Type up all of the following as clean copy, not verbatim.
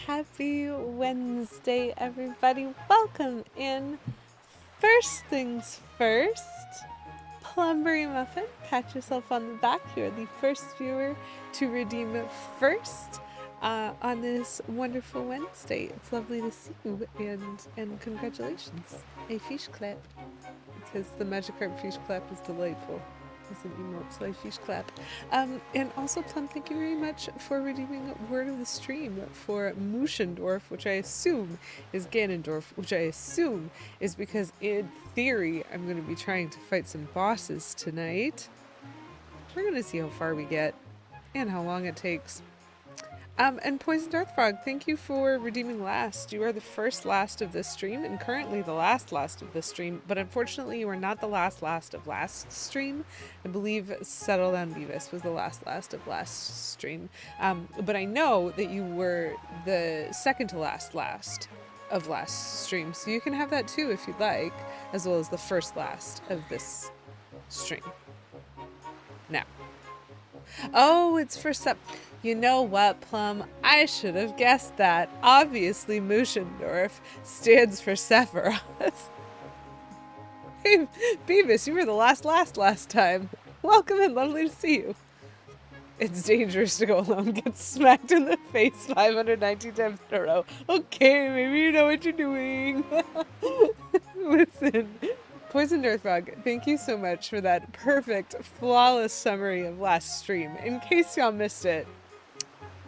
Happy Wednesday, everybody. Welcome in. First things first, Plumberry Muffin, pat yourself on the back. You're the first viewer to redeem it first on this wonderful Wednesday. It's lovely to see you, and congratulations. A fish clap, because the Magikarp fish clap is delightful. It's an emote, so I fish clap. And also, Plum, thank you very much for redeeming Word of the Stream for Muschendorf, which I assume is Ganondorf, which I assume is because, in theory, I'm going to be trying to fight some bosses tonight. We're going to see how far we get and how long it takes. And Poisoned Earthfrog, thank you for redeeming last. You are the first last of this stream and currently the last of this stream, but unfortunately you are not the last of last stream. I believe Settle Down Beavis was the last of last stream. But I know that you were the second to last of last stream, so you can have that too if you'd like, as well as the first last of this stream. Now. Oh, it's for You know what, Plum? I should have guessed that. Obviously, Muschendorf stands for Sephiroth. Hey, Beavis, you were the last time. Welcome and lovely to see you. It's dangerous to go alone, get smacked in the face 519 times in a row. Okay, maybe you know what you're doing. Listen. Poisoned Earthfrog, thank you so much for that perfect, flawless summary of last stream. In case y'all missed it,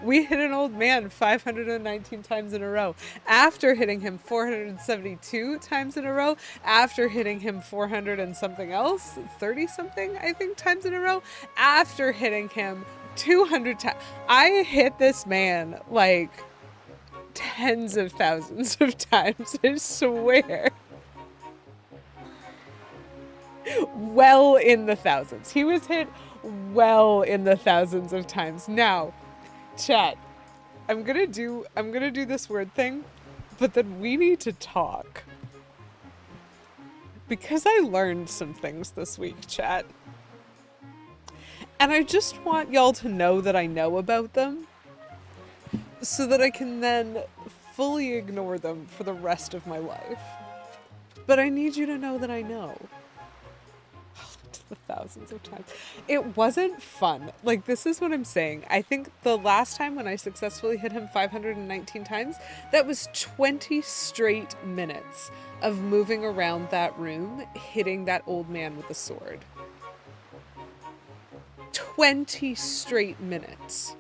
we hit an old man 519 times in a row, after hitting him 472 times in a row, after hitting him 400 and something else, 30 something, I think, times in a row, after hitting him 200 times. I hit this man like tens of thousands of times, I swear. Well in the thousands. He was hit well in the thousands of times. Now, chat, I'm gonna do this word thing, but then we need to talk. Because I learned some things this week, chat. And I just want y'all to know that I know about them, so that I can then fully ignore them for the rest of my life. But I need you to know that I know. The thousands of times. It wasn't fun. Like, this is what I'm saying. I think the last time when I successfully hit him 519 times, that was 20 straight minutes of moving around that room, hitting that old man with a sword. 20 straight minutes.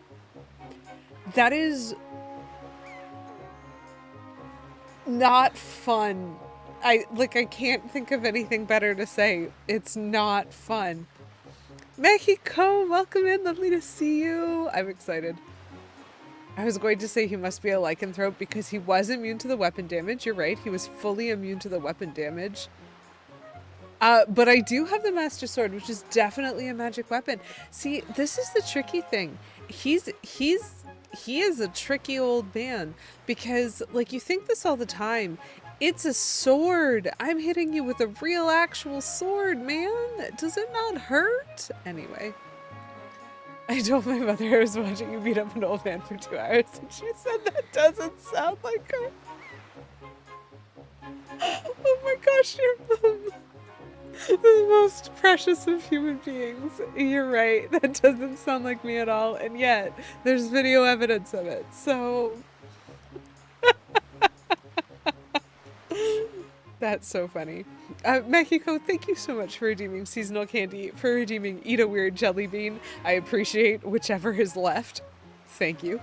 That is not fun. I can't think of anything better to say. It's not fun. Mexico, welcome in. Lovely to see you. I'm excited. I was going to say he must be a lycanthrope because he was immune to the weapon damage. You're right. He was fully immune to the weapon damage. But I do have the Master Sword, which is definitely a magic weapon. See, this is the tricky thing. He is a tricky old man because, like, you think this all the time. It's a sword. I'm hitting you with a real actual sword, man. Does it not hurt? Anyway. I told my mother I was watching you beat up an old man for 2 hours, and she said that doesn't sound like her. Oh my gosh, you're the most precious of human beings. You're right. That doesn't sound like me at all, and yet there's video evidence of it, so... That's so funny. Mexico, thank you so much for redeeming seasonal candy, for redeeming Eat a Weird Jelly Bean. I appreciate whichever is left. Thank you.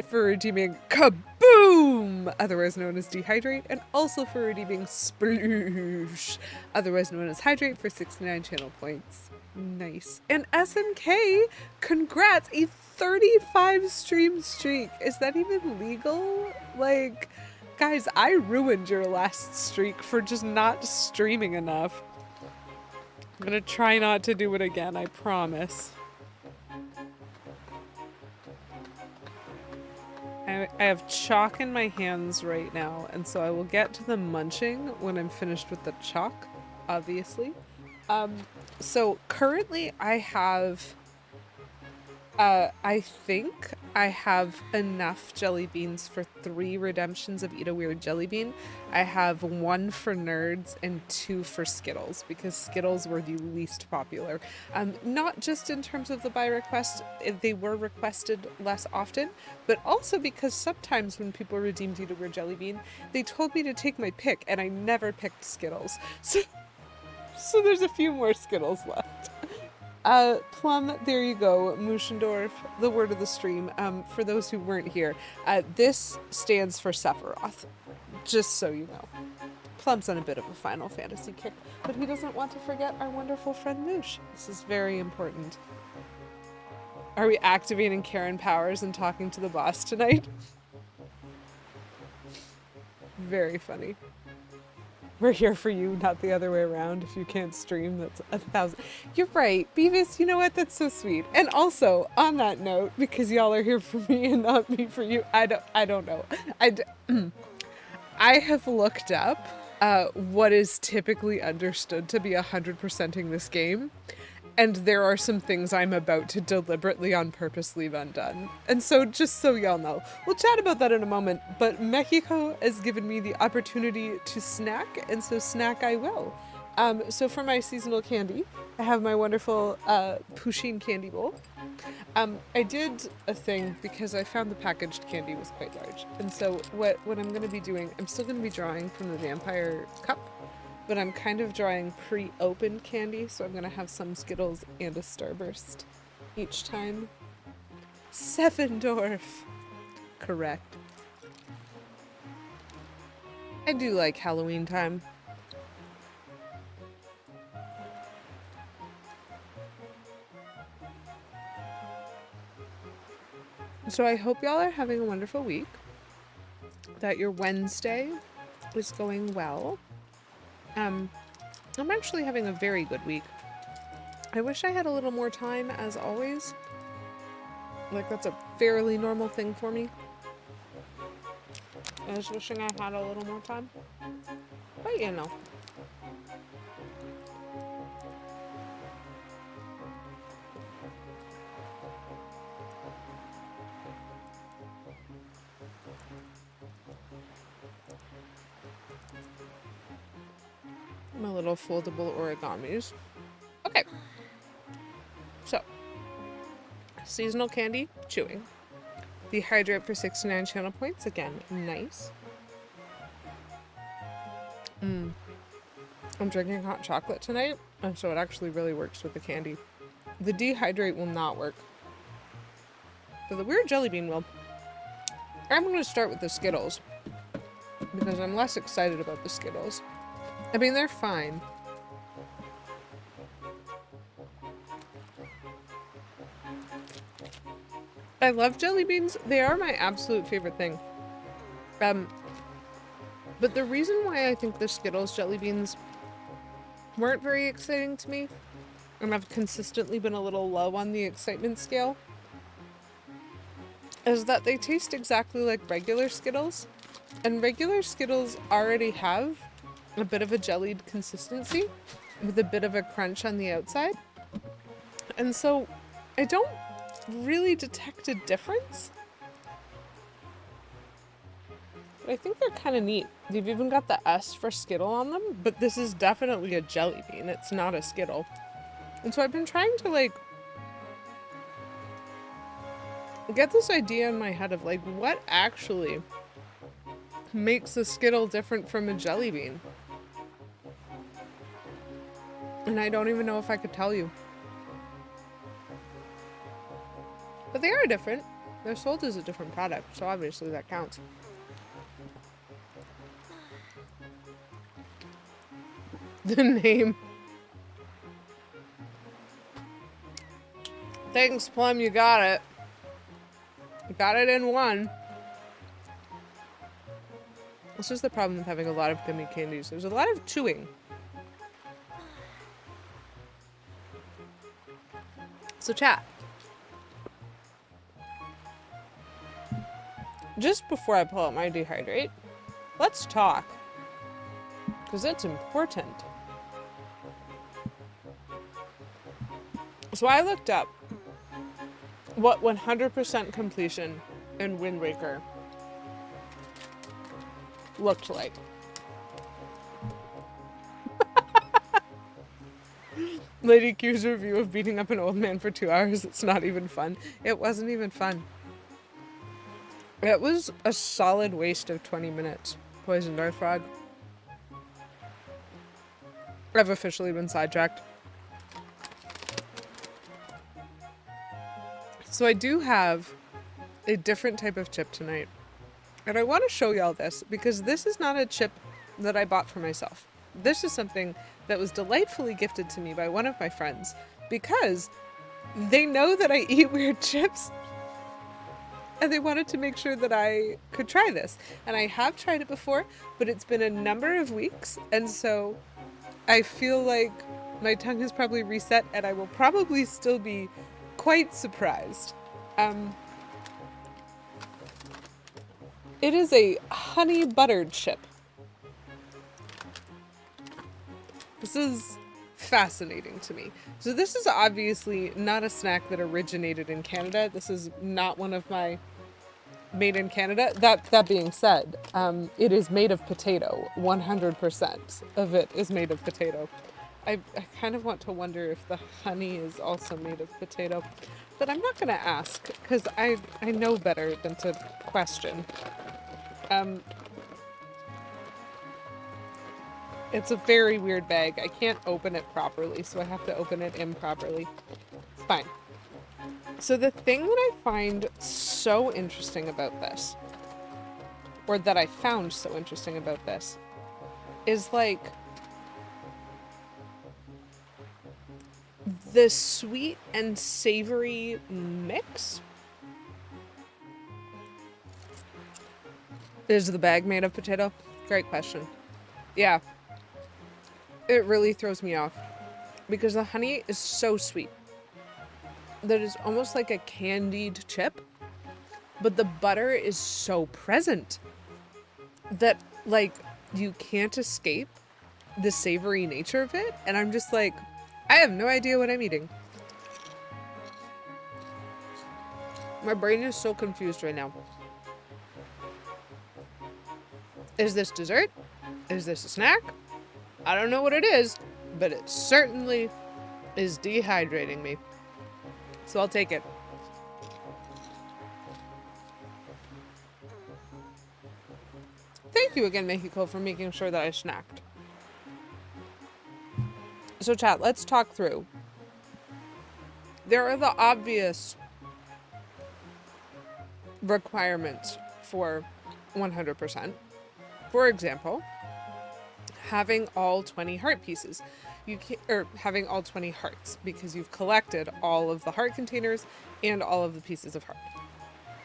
For redeeming Kaboom, otherwise known as Dehydrate, and also for redeeming Sploosh, otherwise known as Hydrate, for 69 channel points. Nice. And SMK, congrats, a 35 stream streak. Is that even legal? Like... Guys, I ruined your last streak for just not streaming enough. I'm gonna try not to do it again, I promise. I have chalk in my hands right now, and so I will get to the munching when I'm finished with the chalk, obviously. So currently I have I think I have enough jelly beans for 3 redemptions of Eat a Weird Jelly Bean. I have 1 for Nerds and 2 for Skittles, because Skittles were the least popular. Not just in terms of the buy request, they were requested less often, but also because sometimes when people redeemed Eat a Weird Jelly Bean, they told me to take my pick, and I never picked Skittles. So there's a few more Skittles left. Plum, there you go. Muschendorf, the word of the stream. For those who weren't here, this stands for Sephiroth, just so you know. Plum's on a bit of a Final Fantasy kick, but he doesn't want to forget our wonderful friend Moosh. This is very important. Are we activating Karen powers and talking to the boss tonight? Very funny. We're here for you, not the other way around. If you can't stream, that's 1,000. You're right, Beavis, you know what? That's so sweet. And also, on that note, because y'all are here for me and not me for you, I don't know. I have looked up what is typically understood to be 100%ing this game. And there are some things I'm about to deliberately on purpose leave undone. And so just so y'all know, we'll chat about that in a moment, but Mexico has given me the opportunity to snack, and so snack I will. So for my seasonal candy, I have my wonderful poutine candy bowl. I did a thing because I found the packaged candy was quite large. And so what I'm going to be doing, I'm still going to be drawing from the vampire cup, but I'm kind of drawing pre-opened candy, so I'm gonna have some Skittles and a Starburst each time. Sevendorf. Correct. I do like Halloween time. So I hope y'all are having a wonderful week, that your Wednesday is going well. I'm actually having a very good week. I wish I had a little more time, as always. Like, that's a fairly normal thing for me. I was wishing I had a little more time. But you know. My little foldable origamis. Okay. So, seasonal candy, chewing. Dehydrate for 69 channel points. Again, nice. I'm drinking hot chocolate tonight, and so it actually really works with the candy. The dehydrate will not work, but the weird jelly bean will. I'm going to start with the Skittles, because I'm less excited about the Skittles. I mean, they're fine. I love jelly beans. They are my absolute favorite thing. But the reason why I think the Skittles jelly beans weren't very exciting to me, and I've consistently been a little low on the excitement scale, is that they taste exactly like regular Skittles. And regular Skittles already have a bit of a jellied consistency with a bit of a crunch on the outside. And so I don't really detect a difference. But I think they're kind of neat. They've even got the S for Skittle on them, but this is definitely a jelly bean. It's not a Skittle. And so I've been trying to, like, get this idea in my head of, like, what actually makes a Skittle different from a jelly bean. And I don't even know if I could tell you. But they are different. They're sold as a different product, so obviously that counts. The name. Thanks, Plum, you got it. You got it in one. This is the problem with having a lot of gummy candies. There's a lot of chewing. So chat. Just before I pull out my dehydrate, let's talk. Because it's important. So I looked up what 100% completion in Windwaker looked like. Lady Q's review of beating up an old man for 2 hours. It's not even fun. It wasn't even fun. It was a solid waste of 20 minutes. Poisoned Earth Frog. I've officially been sidetracked. So I do have a different type of chip tonight. And I want to show y'all this because this is not a chip that I bought for myself. This is something that was delightfully gifted to me by one of my friends because they know that I eat weird chips and they wanted to make sure that I could try this. And I have tried it before, but it's been a number of weeks. And so I feel like my tongue has probably reset and I will probably still be quite surprised. It is a honey buttered chip. This is fascinating to me. So this is obviously not a snack that originated in Canada. This is not one of my made in Canada. That being said, it is made of potato. 100% of it is made of potato. I kind of want to wonder if the honey is also made of potato, but I'm not going to ask because I know better than to question. It's a very weird bag. I can't open it properly, so I have to open it improperly. It's fine. So the thing that I find so interesting about this, or that I found so interesting about this, is like the sweet and savory mix. Is the bag made of potato? Great question. Yeah. It really throws me off because the honey is so sweet that it's almost like a candied chip, but the butter is so present that like you can't escape the savory nature of it. And I'm just like, I have no idea what I'm eating. My brain is so confused right now. Is this dessert? Is this a snack? I don't know what it is, but it certainly is dehydrating me. So I'll take it. Thank you again, Mexico, for making sure that I snacked. So chat, let's talk through. There are the obvious requirements for 100%. For example, having all 20 heart pieces. You can't, or having all 20 hearts, because you've collected all of the heart containers and all of the pieces of heart.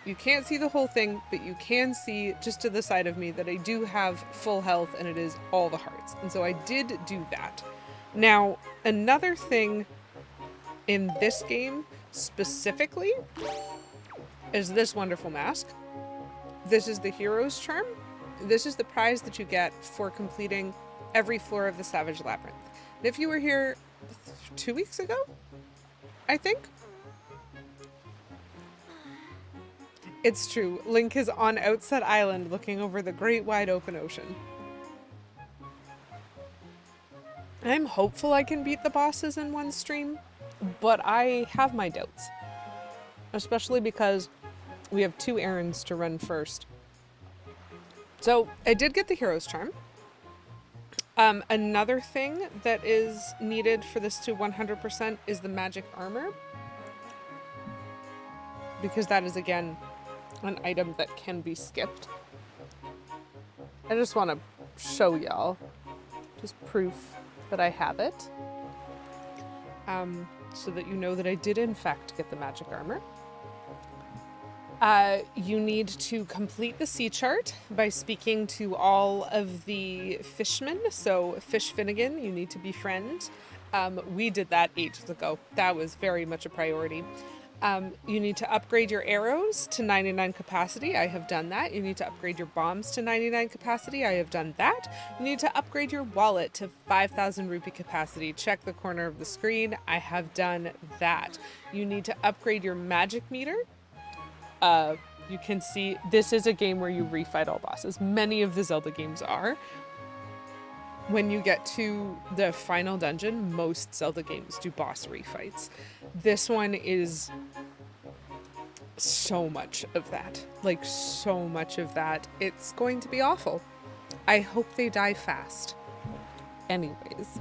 You can't see the whole thing, but you can see just to the side of me that I do have full health and it is all the hearts. And so I did do that. Now, another thing in this game specifically is this wonderful mask. This is the hero's charm. This is the prize that you get for completing every floor of the Savage Labyrinth. And if you were here 2 weeks ago, I think. It's true. Link is on Outset Island looking over the great wide open ocean. I'm hopeful I can beat the bosses in one stream, but I have my doubts. Especially because we have 2 errands to run first. So I did get the hero's charm. Another thing that is needed for this to 100% is the magic armor. Because that is, again, an item that can be skipped. I just want to show y'all just proof that I have it. So that you know that I did in fact get the magic armor. You need to complete the sea chart by speaking to all of the fishmen. So Fish Finnegan, you need to befriend. We did that ages ago. That was very much a priority. You need to upgrade your arrows to 99 capacity. I have done that. You need to upgrade your bombs to 99 capacity. I have done that. You need to upgrade your wallet to 5,000 rupee capacity. Check the corner of the screen. I have done that. You need to upgrade your magic meter. You can see this is a game where you refight all bosses. Many of the Zelda games are. When you get to the final dungeon, most Zelda games do boss refights. This one is so much of that. Like, so much of that. It's going to be awful. I hope they die fast. Anyways,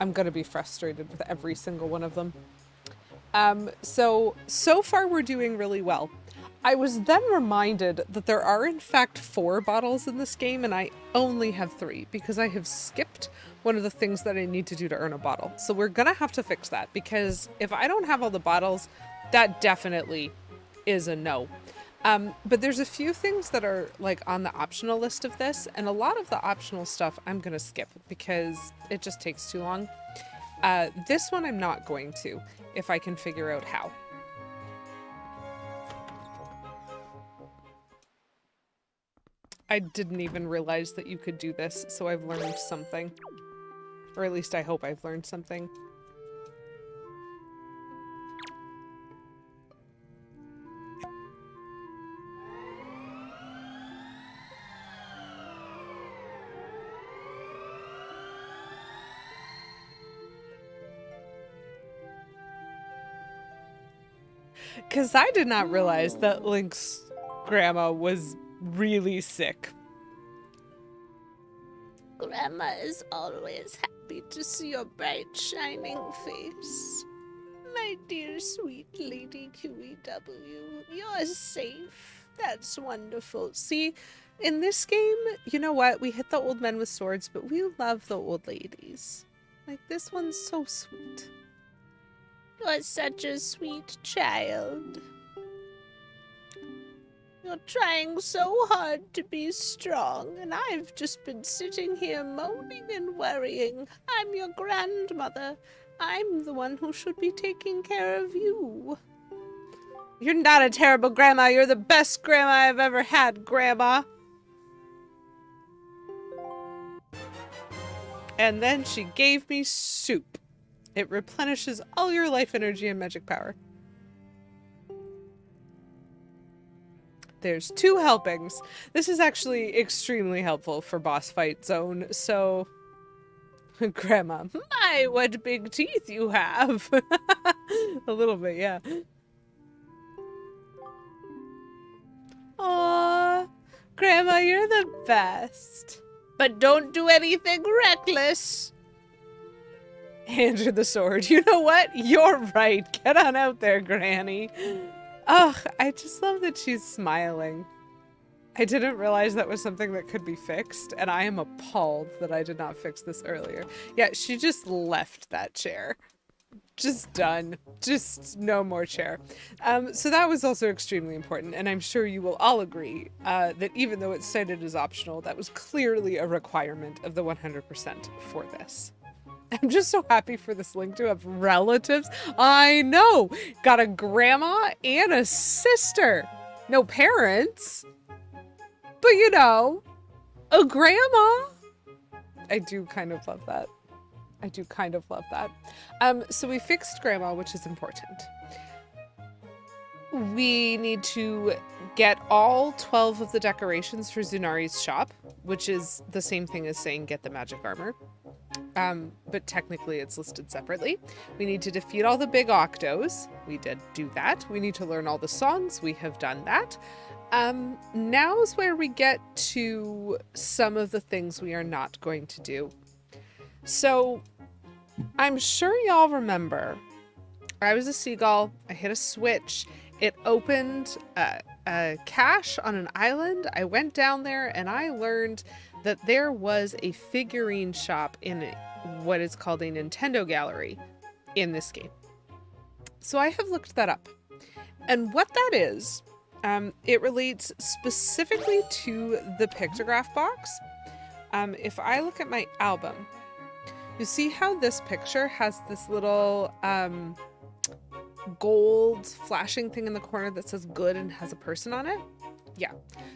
I'm gonna be frustrated with every single one of them. So far we're doing really well. I was then reminded that there are in fact 4 bottles in this game and I only have 3 because I have skipped one of the things that I need to do to earn a bottle. So we're gonna have to fix that because if I don't have all the bottles, that definitely is a no. But there's a few things that are like on the optional list of this, and a lot of the optional stuff I'm gonna skip because it just takes too long. This one I'm not going to, if I can figure out how. I didn't even realize that you could do this, so I've learned something. Or at least I hope I've learned something. Because I did not realize that Link's grandma was really sick. Grandma is always happy to see your bright, shining face. My dear, sweet Lady QEW, you're safe. That's wonderful. See, in this game, you know what? We hit the old men with swords, but we love the old ladies. Like, this one's so sweet. You're such a sweet child. You're trying so hard to be strong, and I've just been sitting here moaning and worrying. I'm your grandmother. I'm the one who should be taking care of you. You're not a terrible grandma. You're the best grandma I've ever had, Grandma. And then she gave me soup. It replenishes all your life energy and magic power. There's 2 helpings. This is actually extremely helpful for boss fight zone, so... Grandma, my, what big teeth you have! A little bit, yeah. Aww, Grandma, you're the best. But don't do anything reckless. Hand her the sword. You know what? You're right. Get on out there, Granny. Ugh, I just love that she's smiling. I didn't realize that was something that could be fixed, and I am appalled that I did not fix this earlier. Yeah, she just left that chair. Just done. Just no more chair. So that was also extremely important, and I'm sure you will all agree that even though it's cited as optional, that was clearly a requirement of the 100% for this. I'm just so happy for this Link to have relatives. I know! Got a grandma and a sister. No parents. But you know, a grandma. I do kind of love that. I do kind of love that. So we fixed grandma, which is important. We need to get all 12 of the decorations for Zunari's shop, which is the same thing as saying get the magic armor. But technically it's listed separately. We need to defeat all the big octos. We did do that. We need to learn all the songs. We have done that. Now's where we get to some of the things we are not going to do. So I'm sure y'all remember, I was a seagull. I hit a switch. It opened a cache on an island. I went down there and I learned that there was a figurine shop in what is called a Nintendo gallery in this game. So I have looked that up. And what that is, it relates specifically to the pictograph box. If I look at my album, you see how this picture has this little gold flashing thing in the corner that says good and has a person on it? Yeah.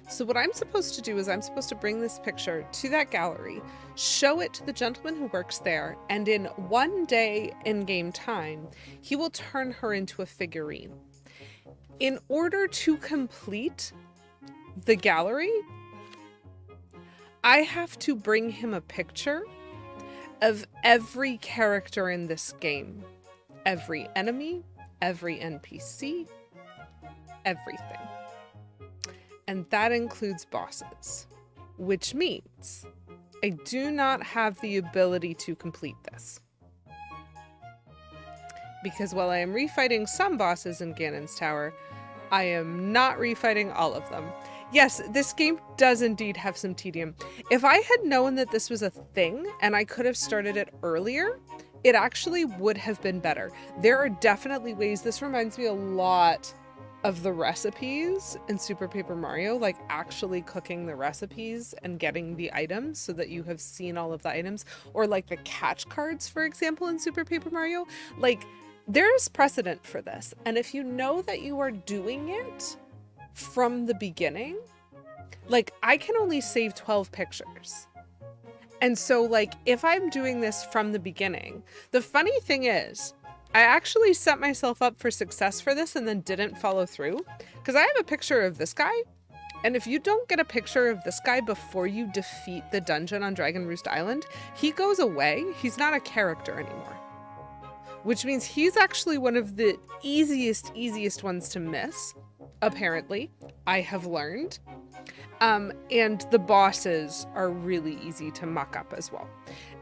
So what I'm supposed to do is I'm supposed to bring this picture to that gallery, show it to the gentleman who works there, and in 1 day in-game time, he will turn her into a figurine. In order to complete the gallery, I have to bring him a picture of every character in this game. Every enemy, every NPC, everything. And that includes bosses, which means I do not have the ability to complete this. Because while I am refighting some bosses in Ganon's Tower, I am not refighting all of them. Yes, this game does indeed have some tedium. If I had known that this was a thing and I could have started it earlier, it actually would have been better. There are definitely ways. This reminds me a lot of the recipes in Super Paper Mario, like actually cooking the recipes and getting the items so that you have seen all of the items, or like the catch cards, for example, in Super Paper Mario. Like, there's precedent for this. And if you know that you are doing it from the beginning, like, I can only save 12 pictures. And so, like, if I'm doing this from the beginning, the funny thing is, I actually set myself up for success for this and then didn't follow through, because I have a picture of this guy, and if you don't get a picture of this guy before you defeat the dungeon on Dragon Roost Island, he goes away. He's not a character anymore, which means he's actually one of the easiest ones to miss, apparently. I have learned. And the bosses are really easy to muck up as well.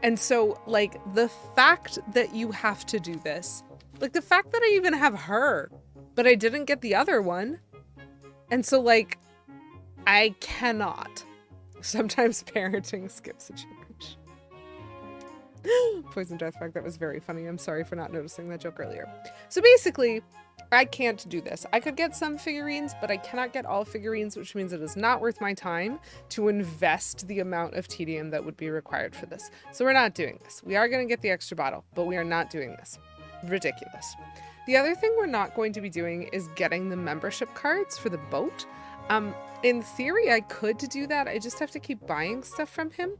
And so, like, the fact that you have to do this, like the fact that I even have her, but I didn't get the other one. And so, like, I cannot. Sometimes parenting skips a generation. Poison Deathbug, that was very funny. I'm sorry for not noticing that joke earlier. So basically, I can't do this. I could get some figurines, but I cannot get all figurines, which means it is not worth my time to invest the amount of tedium that would be required for this. So we're not doing this. We are going to get the extra bottle, but we are not doing this. Ridiculous. The other thing we're not going to be doing is getting the membership cards for the boat. In theory, I could do that. I just have to keep buying stuff from him.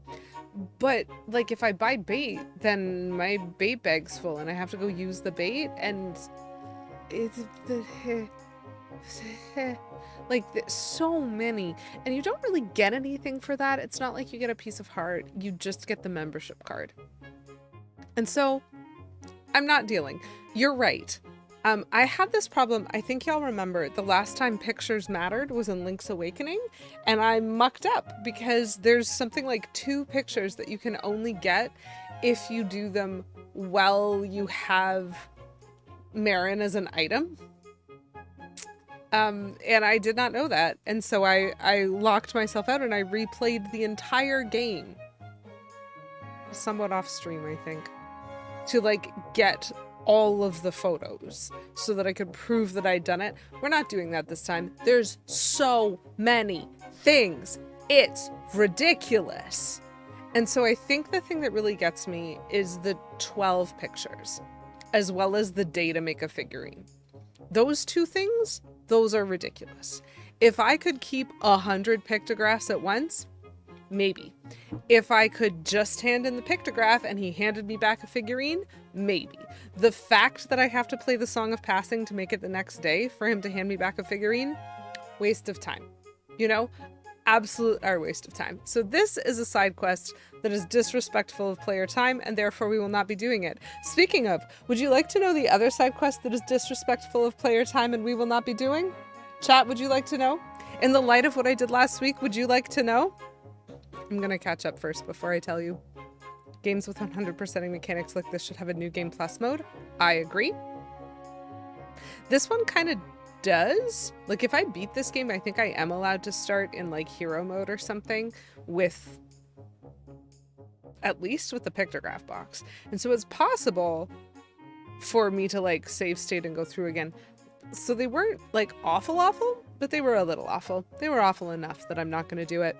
But, like, if I buy bait, then my bait bag's full and I have to go use the bait, and it's like, so many, and you don't really get anything for that. It's not like you get a piece of heart, you just get the membership card. And so I'm not dealing. You're right. I had this problem, I think y'all remember, the last time pictures mattered was in Link's Awakening, and I mucked up because there's something like 2 pictures that you can only get if you do them while you have Marin as an item. And I did not know that, and so I locked myself out and I replayed the entire game, somewhat off stream, I think, to, like, get all of the photos so that I could prove that I'd done it. We're not doing that this time. There's so many things. It's ridiculous. And so I think the thing that really gets me is the 12 pictures, as well as the day to make a figurine. Those 2 things, those are ridiculous. If I could keep 100 pictographs at once, maybe. If I could just hand in the pictograph and he handed me back a figurine, maybe. The fact that I have to play the Song of Passing to make it the next day for him to hand me back a figurine, waste of time. You know? Absolute utter waste of time. So this is a side quest that is disrespectful of player time, and therefore we will not be doing it. Speaking of, would you like to know the other side quest that is disrespectful of player time and we will not be doing? Chat, would you like to know? In the light of what I did last week, would you like to know? I'm gonna catch up first before I tell you. Games with 100%ing mechanics like this should have a new game plus mode. I agree. This one kind of does. Like, if I beat this game, I think I am allowed to start in, like, hero mode or something with, at least with the pictograph box. And so it's possible for me to, like, save state and go through again. So they weren't, like, awful, but they were a little awful. They were awful enough that I'm not going to do it.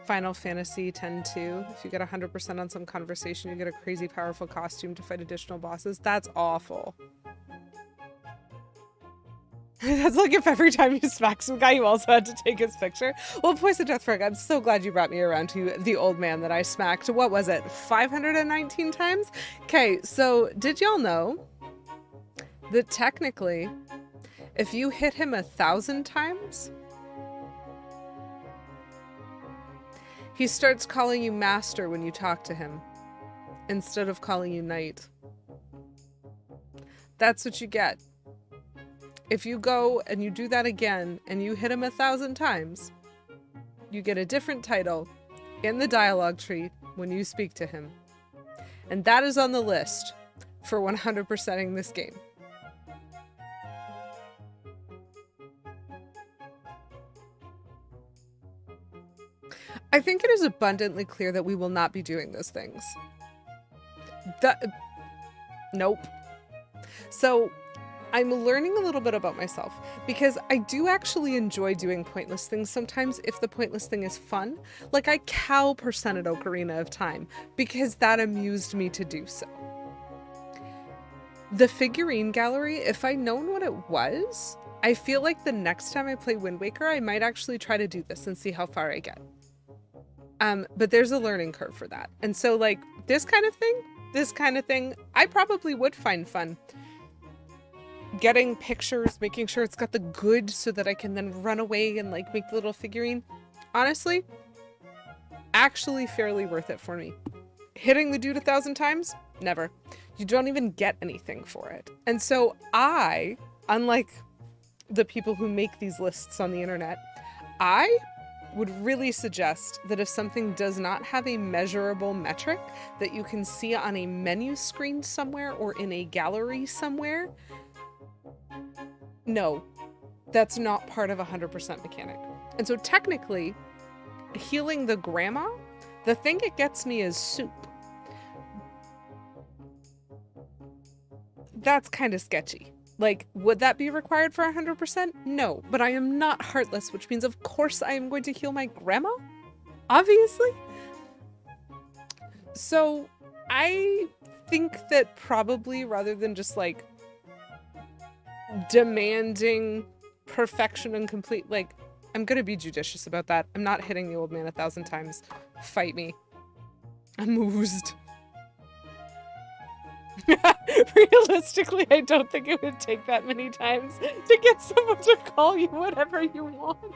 Final Fantasy 10-2. If you get 100% on some conversation, you get a crazy powerful costume to fight additional bosses. That's awful. That's like if every time you smack some guy, you also had to take his picture. Well, Poison Deathfrog, I'm so glad you brought me around to the old man that I smacked. What was it? 519 times? Okay, so did y'all know that technically, if you hit him 1,000 times, he starts calling you master when you talk to him, instead of calling you knight. That's what you get. If you go and you do that again and you hit him 1,000 times, you get a different title in the dialogue tree when you speak to him. And that is on the list for 100%ing this game. I think it is abundantly clear that we will not be doing those things. Nope. So I'm learning a little bit about myself because I do actually enjoy doing pointless things sometimes if the pointless thing is fun. Like I cow percented Ocarina of Time because that amused me to do so. The figurine gallery, if I'd known what it was, I feel like the next time I play Wind Waker, I might actually try to do this and see how far I get. But there's a learning curve for that. And so like this kind of thing, I probably would find fun. Getting pictures, making sure it's got the good so that I can then run away and like make the little figurine. Honestly, actually fairly worth it for me. Hitting the dude 1,000 times? Never. You don't even get anything for it. And so I, unlike the people who make these lists on the internet, I would really suggest that if something does not have a measurable metric that you can see on a menu screen somewhere or in a gallery somewhere, no, that's not part of 100% mechanic. And so technically, healing the grandma, the thing it gets me is soup. That's kind of sketchy. Like, would that be required for 100%? No, but I am not heartless, which means of course I am going to heal my grandma, obviously. So I think that probably rather than just like demanding perfection and complete, like, I'm gonna be judicious about that. I'm not hitting the old man 1,000 times. Fight me. I'm oozed. Realistically, I don't think it would take that many times to get someone to call you whatever you want.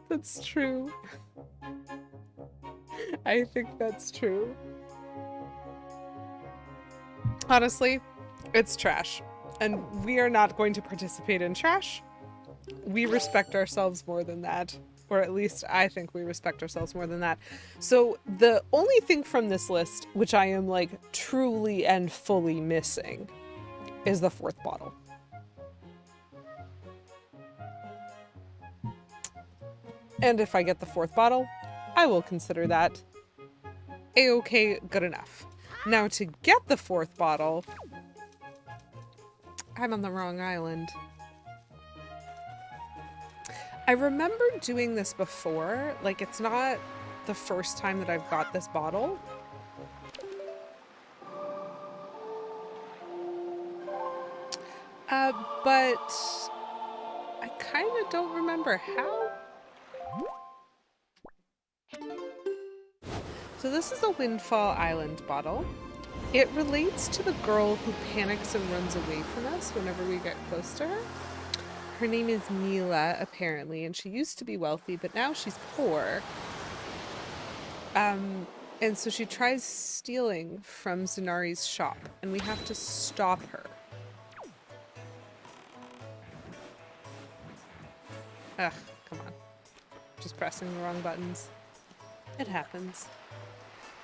That's true. I think that's true. Honestly, it's trash. And we are not going to participate in trash. We respect ourselves more than that. Or at least I think we respect ourselves more than that. So the only thing from this list, which I am like truly and fully missing, is the 4th bottle. And if I get the 4th bottle, I will consider that a-okay, good enough. Now to get the 4th bottle, I'm on the wrong island. I remember doing this before, like it's not the first time that I've got this bottle. But I kind of don't remember how. So this is a Windfall Island bottle. It relates to the girl who panics and runs away from us whenever we get close to her. Her name is Mila, apparently, and she used to be wealthy, but now she's poor. And so she tries stealing from Zunari's shop, and we have to stop her. Ugh, come on. Just pressing the wrong buttons. It happens.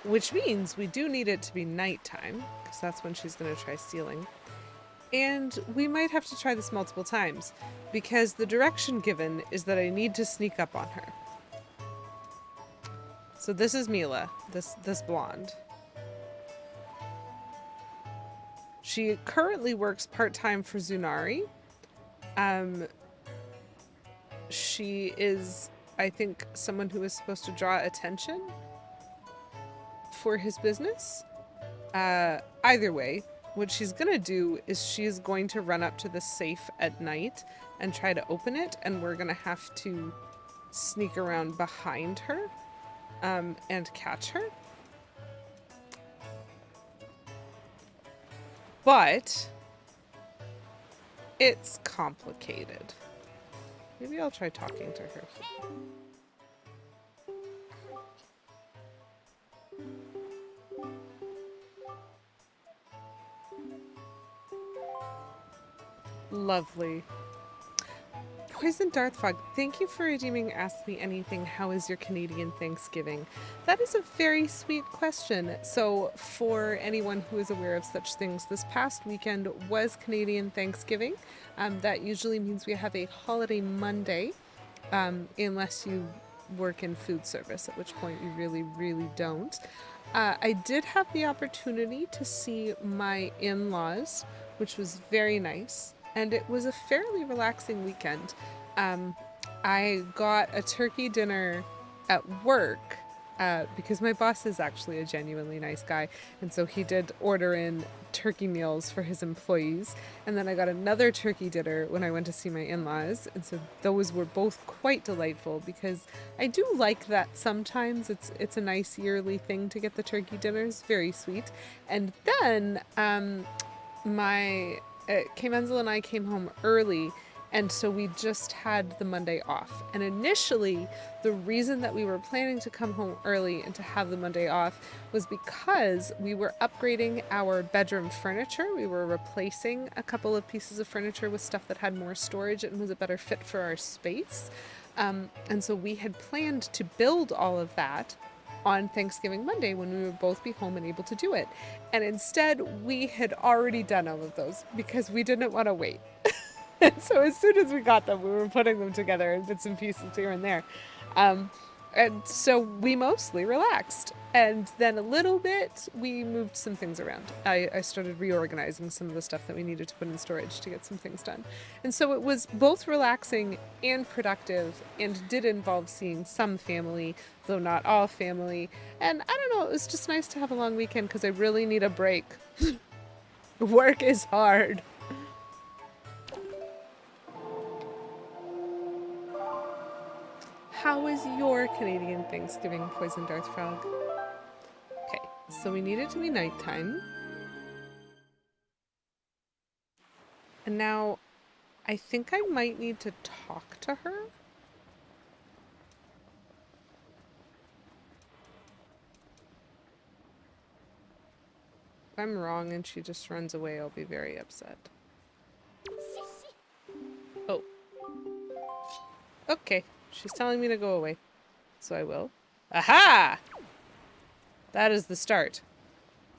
Which means we do need it to be nighttime, because that's when she's going to try stealing. And we might have to try this multiple times, because the direction given is that I need to sneak up on her. So this is Mila, this blonde. She currently works part-time for Zunari. She is I think, someone who is supposed to draw attention for his business. Either way, what she's gonna do is she's going to run up to the safe at night and try to open it, and we're gonna have to sneak around behind her and catch her. But it's complicated. Maybe I'll try talking to her. Lovely. Poison Darthfog, thank you for redeeming Ask Me Anything. How is your Canadian Thanksgiving? That is a very sweet question. So for anyone who is aware of such things, this past weekend was Canadian Thanksgiving. That usually means we have a holiday Monday, unless you work in food service, at which point you really, really don't. I did have the opportunity to see my in-laws, which was very nice. And it was a fairly relaxing weekend. I got a turkey dinner at work because my boss is actually a genuinely nice guy. And so he did order in turkey meals for his employees. And then I got another turkey dinner when I went to see my in-laws. And so those were both quite delightful because I do like that sometimes. It's a nice yearly thing to get the turkey dinners. Very sweet. And then Kay Menzel and I came home early, and so we just had the Monday off. And initially, the reason that we were planning to come home early and to have the Monday off was because we were upgrading our bedroom furniture. We were replacing a couple of pieces of furniture with stuff that had more storage and was a better fit for our space. And so we had planned to build all of that on Thanksgiving Monday when we would both be home and able to do it. And instead, we had already done all of those because we didn't want to wait. And so as soon as we got them, we were putting them together in bits and pieces here and there. And so we mostly relaxed. And then a little bit, we moved some things around. I started reorganizing some of the stuff that we needed to put in storage to get some things done. And so it was both relaxing and productive and did involve seeing some family, though not all family. And I don't know, it was just nice to have a long weekend because I really need a break. Work is hard. How was your Canadian Thanksgiving, Poison Darthfrog? Okay, so we need it to be nighttime. And now, I think I might need to talk to her. If I'm wrong and she just runs away, I'll be very upset. Oh. Okay. She's telling me to go away, so I will. Aha! That is the start.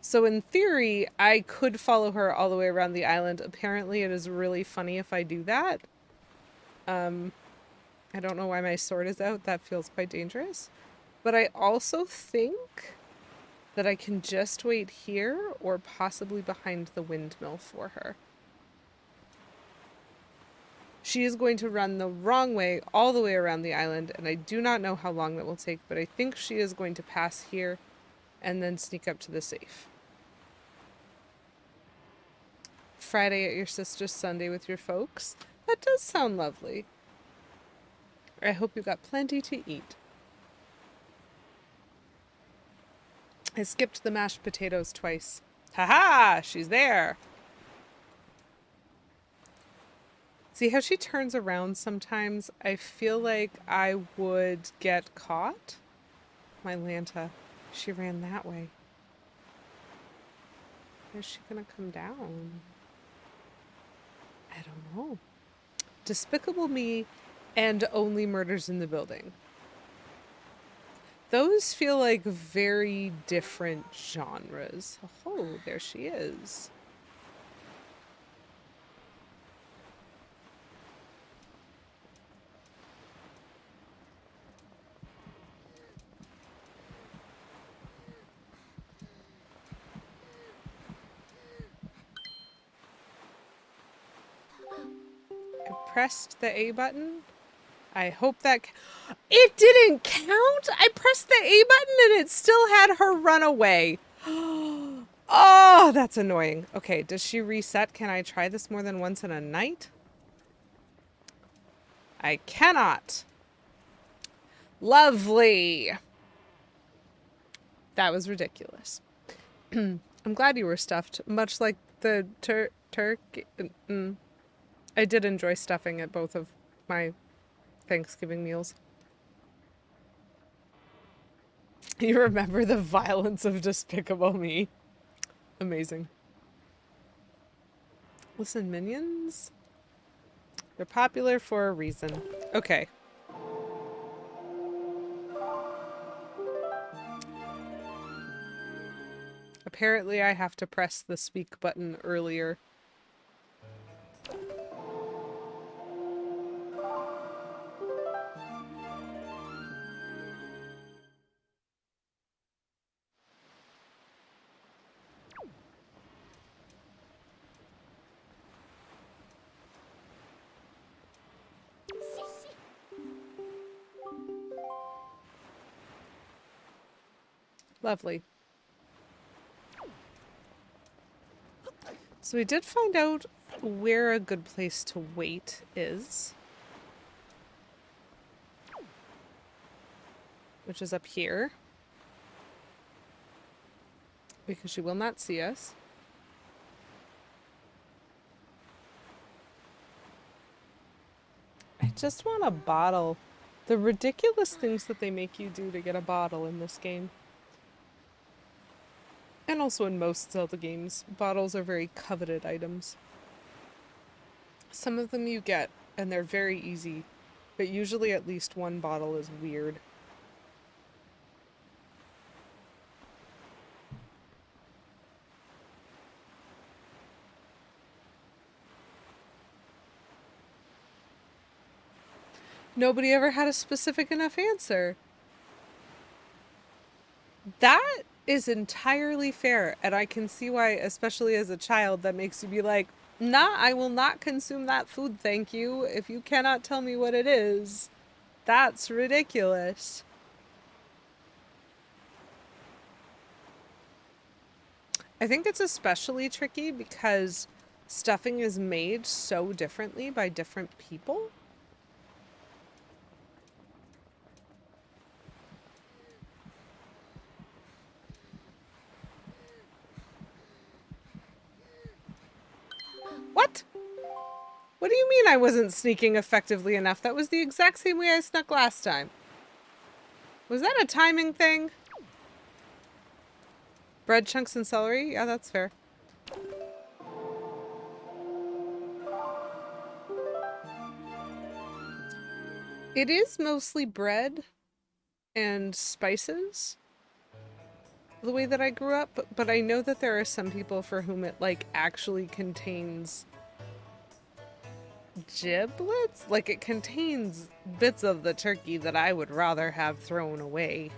So in theory, I could follow her all the way around the island. Apparently it is really funny if I do that. I don't know why my sword is out. That feels quite dangerous. But I also think that I can just wait here or possibly behind the windmill for her. She is going to run the wrong way all the way around the island, and I do not know how long that will take, but I think she is going to pass here and then sneak up to the safe. Friday at your sister's, Sunday with your folks. That does sound lovely. I hope you got plenty to eat. I skipped the mashed potatoes twice. Haha! She's there! See how she turns around sometimes? I feel like I would get caught. My Lanta. She ran that way. Is she gonna come down? I don't know. Despicable Me and Only Murders in the Building. Those feel like very different genres. Oh, there she is. I pressed the A button. I hope that... It didn't count? I pressed the A button and it still had her run away. Oh, that's annoying. Okay, does she reset? Can I try this more than once in a night? I cannot. Lovely. That was ridiculous. I'm glad you were stuffed, much like the turkey. I did enjoy stuffing at both of my Thanksgiving meals. You remember the violence of Despicable Me? Amazing. Listen, minions? They're popular for a reason. Okay. Apparently I have to press the speak button earlier. Lovely. So we did find out where a good place to wait is. Which is up here. Because she will not see us. I just want a bottle. The ridiculous things that they make you do to get a bottle in this game. And also in most Zelda games, bottles are very coveted items. Some of them you get, and they're very easy, but usually at least one bottle is weird. Nobody ever had a specific enough answer. That is entirely fair, and I can see why, especially as a child, that makes you be like, nah, I will not consume that food, thank you, if you cannot tell me what it is. That's ridiculous. I think it's especially tricky because stuffing is made so differently by different people. What? What do you mean I wasn't sneaking effectively enough? That was the exact same way I snuck last time. Was that a timing thing? Bread chunks and celery? Yeah, that's fair. It is mostly bread and spices, the way that I grew up, but I know that there are some people for whom it, like, actually contains giblets? Like, it contains bits of the turkey that I would rather have thrown away.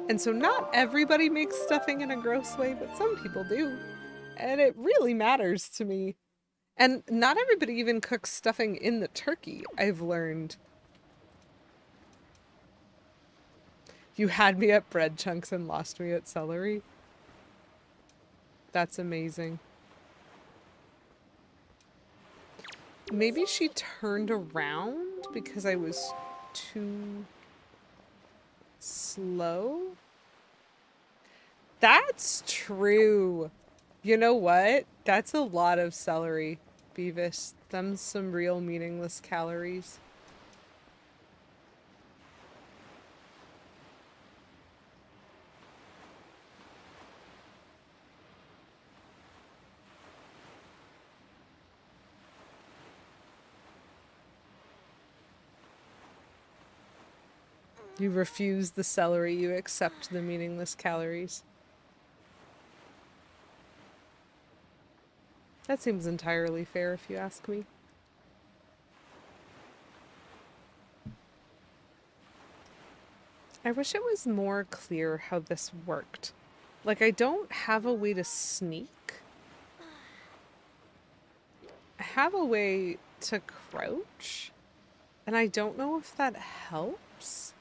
And so not everybody makes stuffing in a gross way, but some people do. And it really matters to me. And not everybody even cooks stuffing in the turkey, I've learned. You had me at bread chunks and lost me at celery. That's amazing. Maybe she turned around because I was too slow? That's true. You know what? That's a lot of celery, Beavis. Them's some real meaningless calories. You refuse the celery, you accept the meaningless calories. That seems entirely fair if you ask me. I wish it was more clear how this worked. Like, I don't have a way to sneak. have a way to crouch, and I don't know if that helps.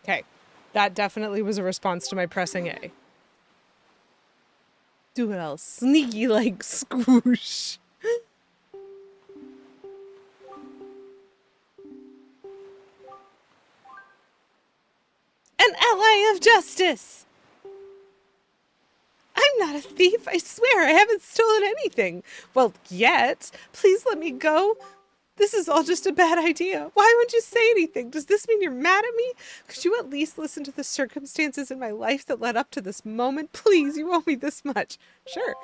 Okay, that definitely was a response to my pressing A. Do it all sneaky like squoosh. An ally of justice! I'm not a thief, I swear, I haven't stolen anything. Well, yet. Please let me go. This is all just a bad idea. Why won't you say anything? Does this mean you're mad at me? Could you at least listen to the circumstances in my life that led up to this moment? Please, you owe me this much. Sure.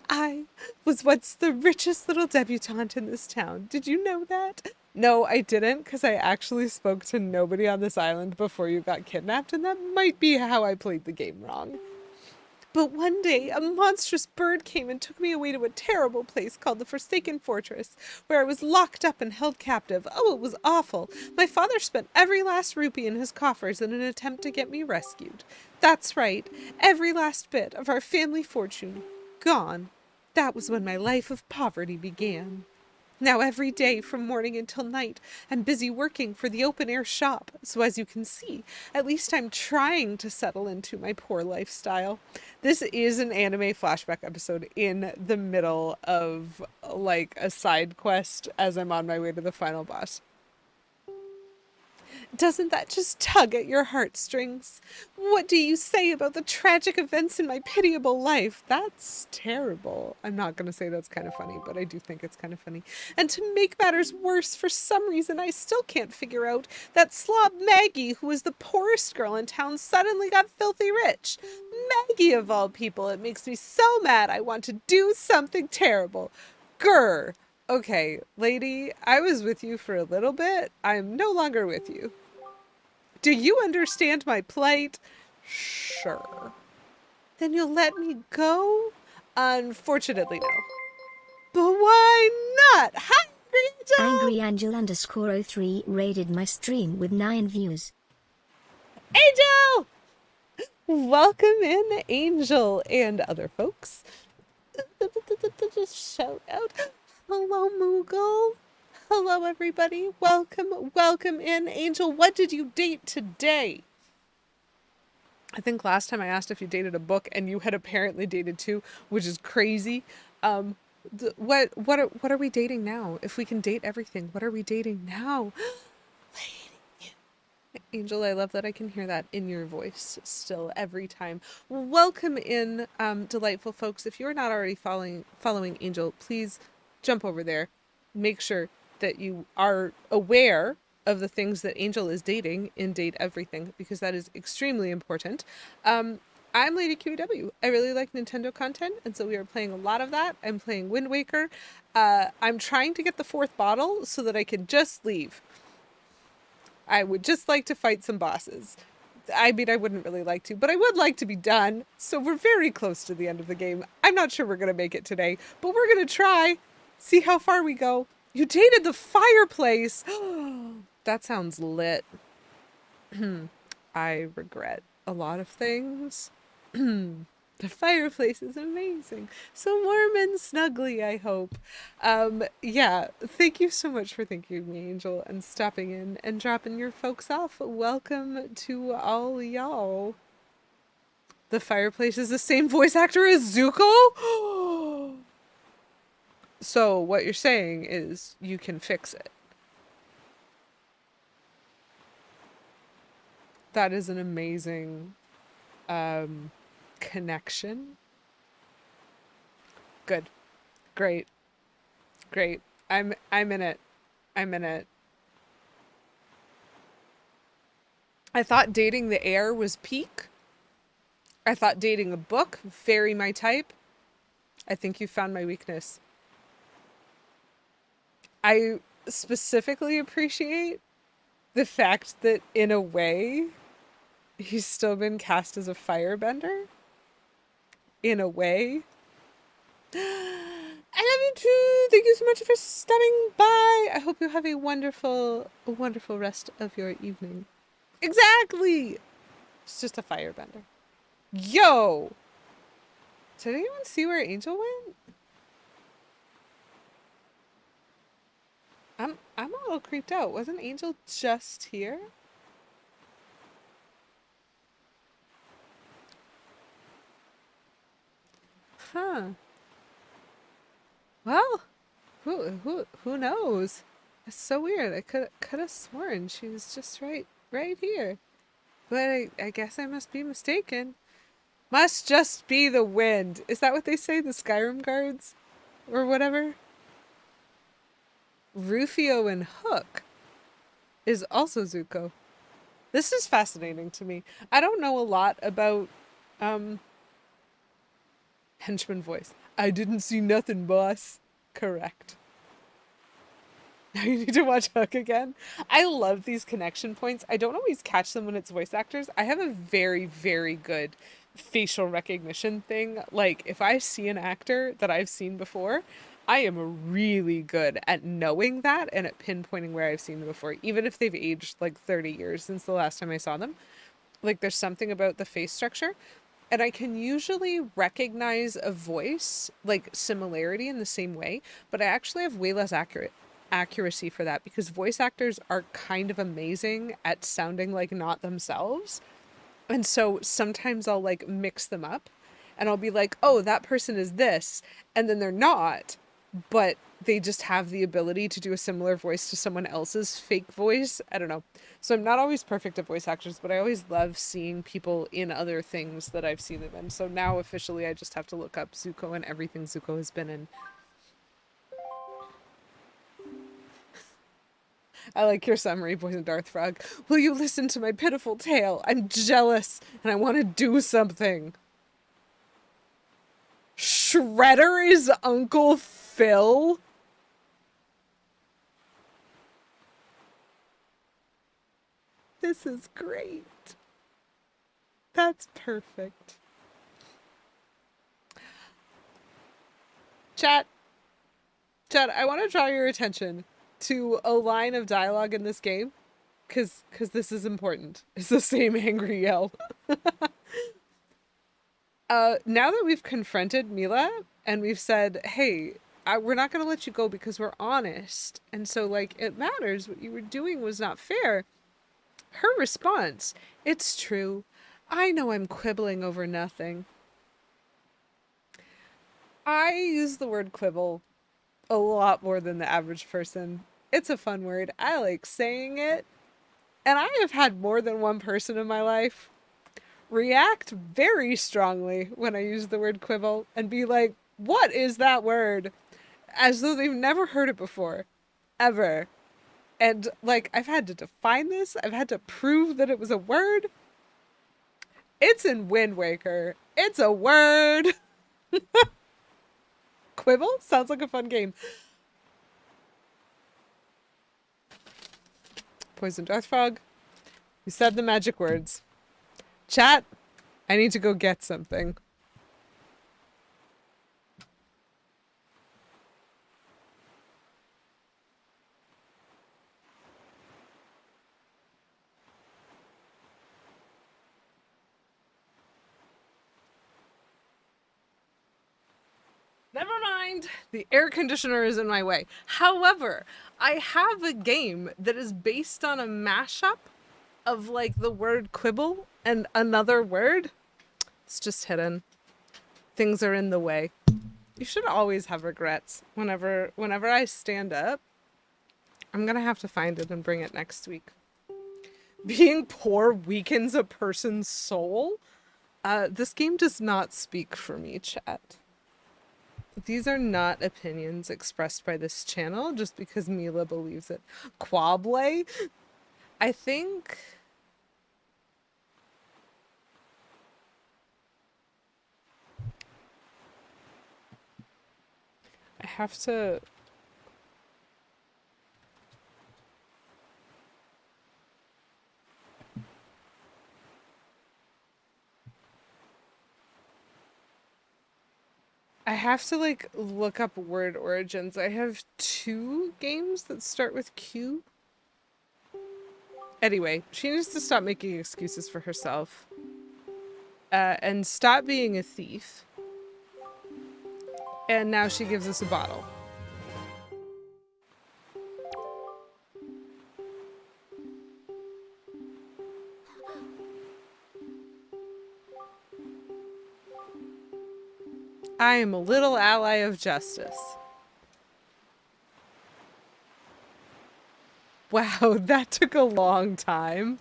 I was once the richest little debutante in this town. Did you know that? No, I didn't, because I actually spoke to nobody on this island before you got kidnapped, and that might be how I played the game wrong. But one day, a monstrous bird came and took me away to a terrible place called the Forsaken Fortress, where I was locked up and held captive. Oh, it was awful. My father spent every last rupee in his coffers in an attempt to get me rescued. That's right, every last bit of our family fortune gone. That was when my life of poverty began. Now every day from morning until night, I'm busy working for the open-air shop, so as you can see, at least I'm trying to settle into my poor lifestyle. This is an anime flashback episode in the middle of, like, a side quest as I'm on my way to the final boss. Doesn't that just tug at your heartstrings? What do you say about the tragic events in my pitiable life? That's terrible. I'm not going to say that's kind of funny, but I do think it's kind of funny. And to make matters worse, for some reason I still can't figure out that slob Maggie, who was the poorest girl in town, suddenly got filthy rich. Maggie of all people, it makes me so mad I want to do something terrible. Grr. Okay, lady, I was with you for a little bit. I'm no longer with you. Do you understand my plight? Sure. Then you'll let me go? Unfortunately, no. But why not? Hi, Angry Angel _03 raided my stream with 9 views. Angel! Welcome in, Angel and other folks. Just shout out. Hello, Moogle. Hello, everybody. Welcome in. Angel, what did you date today? I think last time I asked if you dated a book, and you had apparently dated 2, which is crazy. What are we dating now? If we can date everything, what are we dating now? Angel, I love that I can hear that in your voice still every time. Welcome in, delightful folks. If you're not already following Angel, please jump over there. Make sure that you are aware of the things that Angel is dating in Date Everything, because that is extremely important. I'm Lady QEW. I really like Nintendo content, and so we are playing a lot of that. I'm playing Windwaker. I'm trying to get the 4th bottle so that I can just leave. I would just like to fight some bosses. I mean, I wouldn't really like to, but I would like to be done. So we're very close to the end of the game. I'm not sure we're going to make it today, but we're going to try. See how far we go. You dated the fireplace. That sounds lit. I regret a lot of things. The fireplace is amazing. So warm and snuggly, I hope. Yeah, thank you so much for thanking me, Angel, and stopping in and dropping your folks off. Welcome to all y'all. The fireplace is the same voice actor as Zuko? So what you're saying is you can fix it. That is an amazing connection. Good. Great. I'm in it. I'm in it. I thought dating the air was peak. I thought dating a book, very my type. I think you found my weakness. I specifically appreciate the fact that, in a way, he's still been cast as a firebender. In a way. I love you too. Thank you so much for stopping by. I hope you have a wonderful rest of your evening. Exactly. It's just a firebender. Yo! Did anyone see where Angel went? I'm a little creeped out. Wasn't Angel just here? Huh. Well, who knows? It's so weird. I could have sworn she was just right here. But I guess I must be mistaken. Must just be the wind. Is that what they say, the Skyrim guards? Or whatever? Rufio and Hook is also Zuko. This is fascinating to me. I don't know a lot about henchman voice. I didn't see nothing, boss. Correct. Now you need to watch Hook again. I love these connection points. I don't always catch them when it's voice actors. I have a very, very good facial recognition thing. Like, if I see an actor that I've seen before, I am really good at knowing that and at pinpointing where I've seen them before, even if they've aged like 30 years since the last time I saw them. Like, there's something about the face structure. And I can usually recognize a voice, like similarity in the same way, but I actually have way less accuracy for that because voice actors are kind of amazing at sounding like not themselves. And so sometimes I'll like mix them up and I'll be like, oh, that person is this. And then they're not, but they just have the ability to do a similar voice to someone else's fake voice. I don't know. So I'm not always perfect at voice actors, but I always love seeing people in other things that I've seen them in. So now officially I just have to look up Zuko and everything Zuko has been in. I like your summary, Poison Darth Frog. Will you listen to my pitiful tale? I'm jealous and I want to do something. Shredder is Uncle Phil? This is great. That's perfect. Chat, I want to draw your attention to a line of dialogue in this game, because this is important. It's the same angry yell. Now that we've confronted Mila and we've said, hey, we're not going to let you go because we're honest, and so, like, it matters. What you were doing was not fair. Her response, it's true. I know I'm quibbling over nothing. I use the word quibble a lot more than the average person. It's a fun word. I like saying it. And I have had more than one person in my life react very strongly when I use the word quibble and be like, what is that word? As though they've never heard it before. Ever. And, like, I've had to define this. I've had to prove that it was a word. It's in Windwaker. It's a word. Quibble? Sounds like a fun game. Poison Darth Frog. You said the magic words. Chat, I need to go get something. Never mind. The air conditioner is in my way. However, I have a game that is based on a mashup of, like, the word quibble and another word. It's just hidden. Things are in the way. You should always have regrets. Whenever I stand up, I'm gonna have to find it and bring it next week. Being poor weakens a person's soul. This game does not speak for me, chat. These are not opinions expressed by this channel just because Mila believes it. Quabley? I think... I have to... like look up word origins. I have 2 games that start with Q. Anyway, she needs to stop making excuses for herself. And stop being a thief. And now she gives us a bottle. I am a little ally of justice. Wow, that took a long time.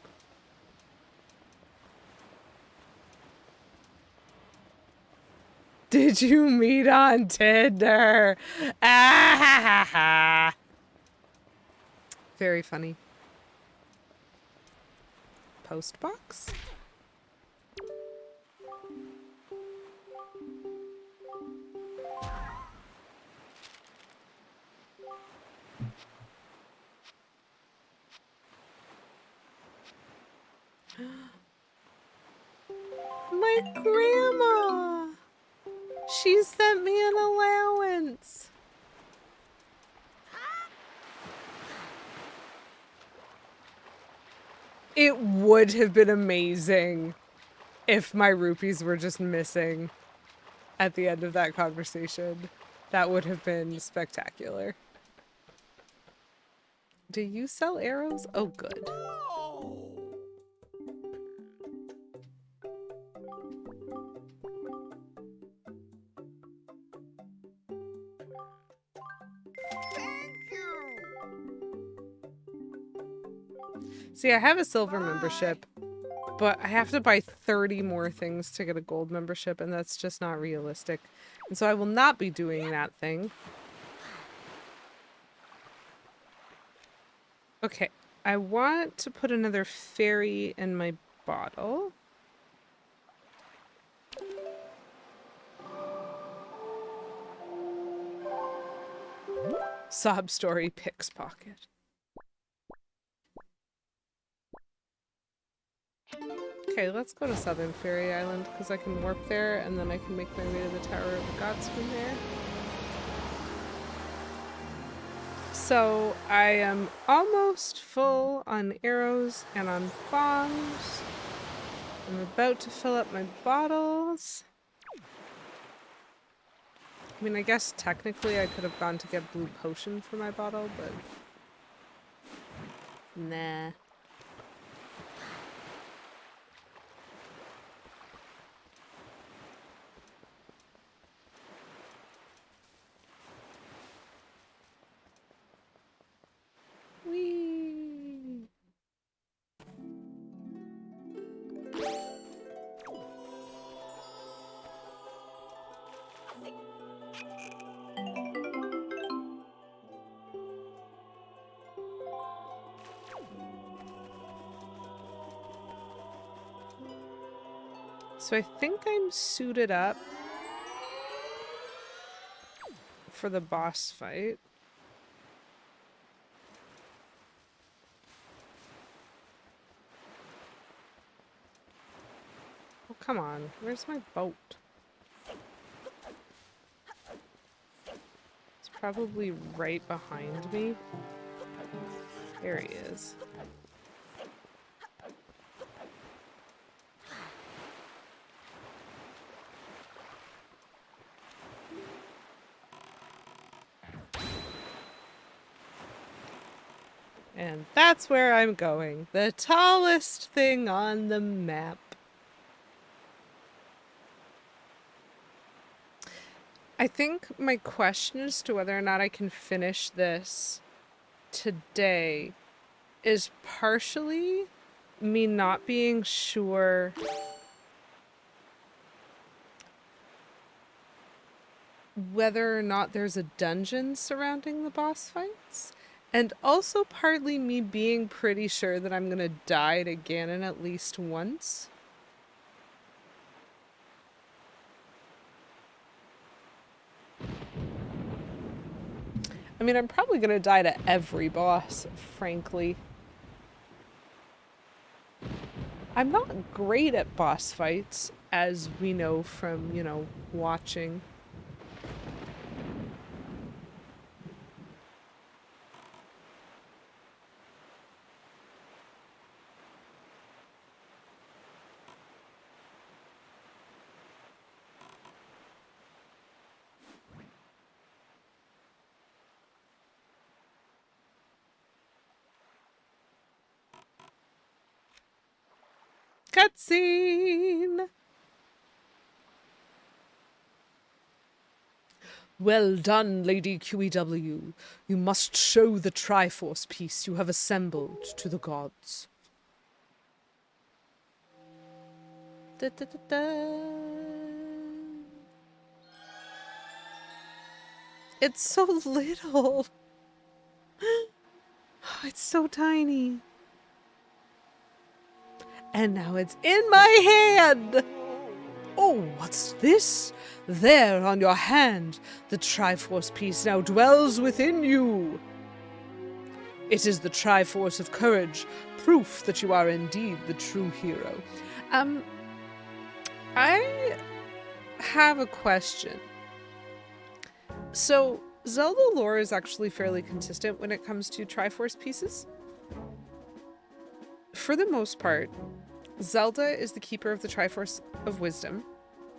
Did you meet on Tinder? Ah ha ha ha. Very funny. Postbox? My grandma! She sent me an allowance. It would have been amazing if my rupees were just missing at the end of that conversation. That would have been spectacular. Do you sell arrows? Oh, good. See, I have a silver membership, but I have to buy 30 more things to get a gold membership, and that's just not realistic. And so I will not be doing that thing. Okay, I want to put another fairy in my bottle. Sob story picks pocket. Okay, let's go to Southern Fairy Island because I can warp there and then I can make my way to the Tower of the Gods from there. So I am almost full on arrows and on bombs. I'm about to fill up my bottles. I mean, I guess technically I could have gone to get blue potion for my bottle, but nah. Whee! So I think I'm suited up for the boss fight. Oh, come on. Where's my boat? It's probably right behind me. There he is. And that's where I'm going. The tallest thing on the map. I think my question as to whether or not I can finish this today is partially me not being sure whether or not there's a dungeon surrounding the boss fights, and also partly me being pretty sure that I'm gonna die to Ganon at least once. I mean, I'm probably gonna die to every boss, frankly. I'm not great at boss fights, as we know from, you know, watching. Cutscene! Well done, Lady QEW. You must show the Triforce piece you have assembled to the gods. Da, da, da, da. It's so little. It's so tiny. And now it's in my hand! Oh, what's this? There on your hand, the Triforce piece now dwells within you. It is the Triforce of Courage, proof that you are indeed the true hero. I have a question. So, Zelda lore is actually fairly consistent when it comes to Triforce pieces. For the most part, Zelda is the keeper of the Triforce of Wisdom.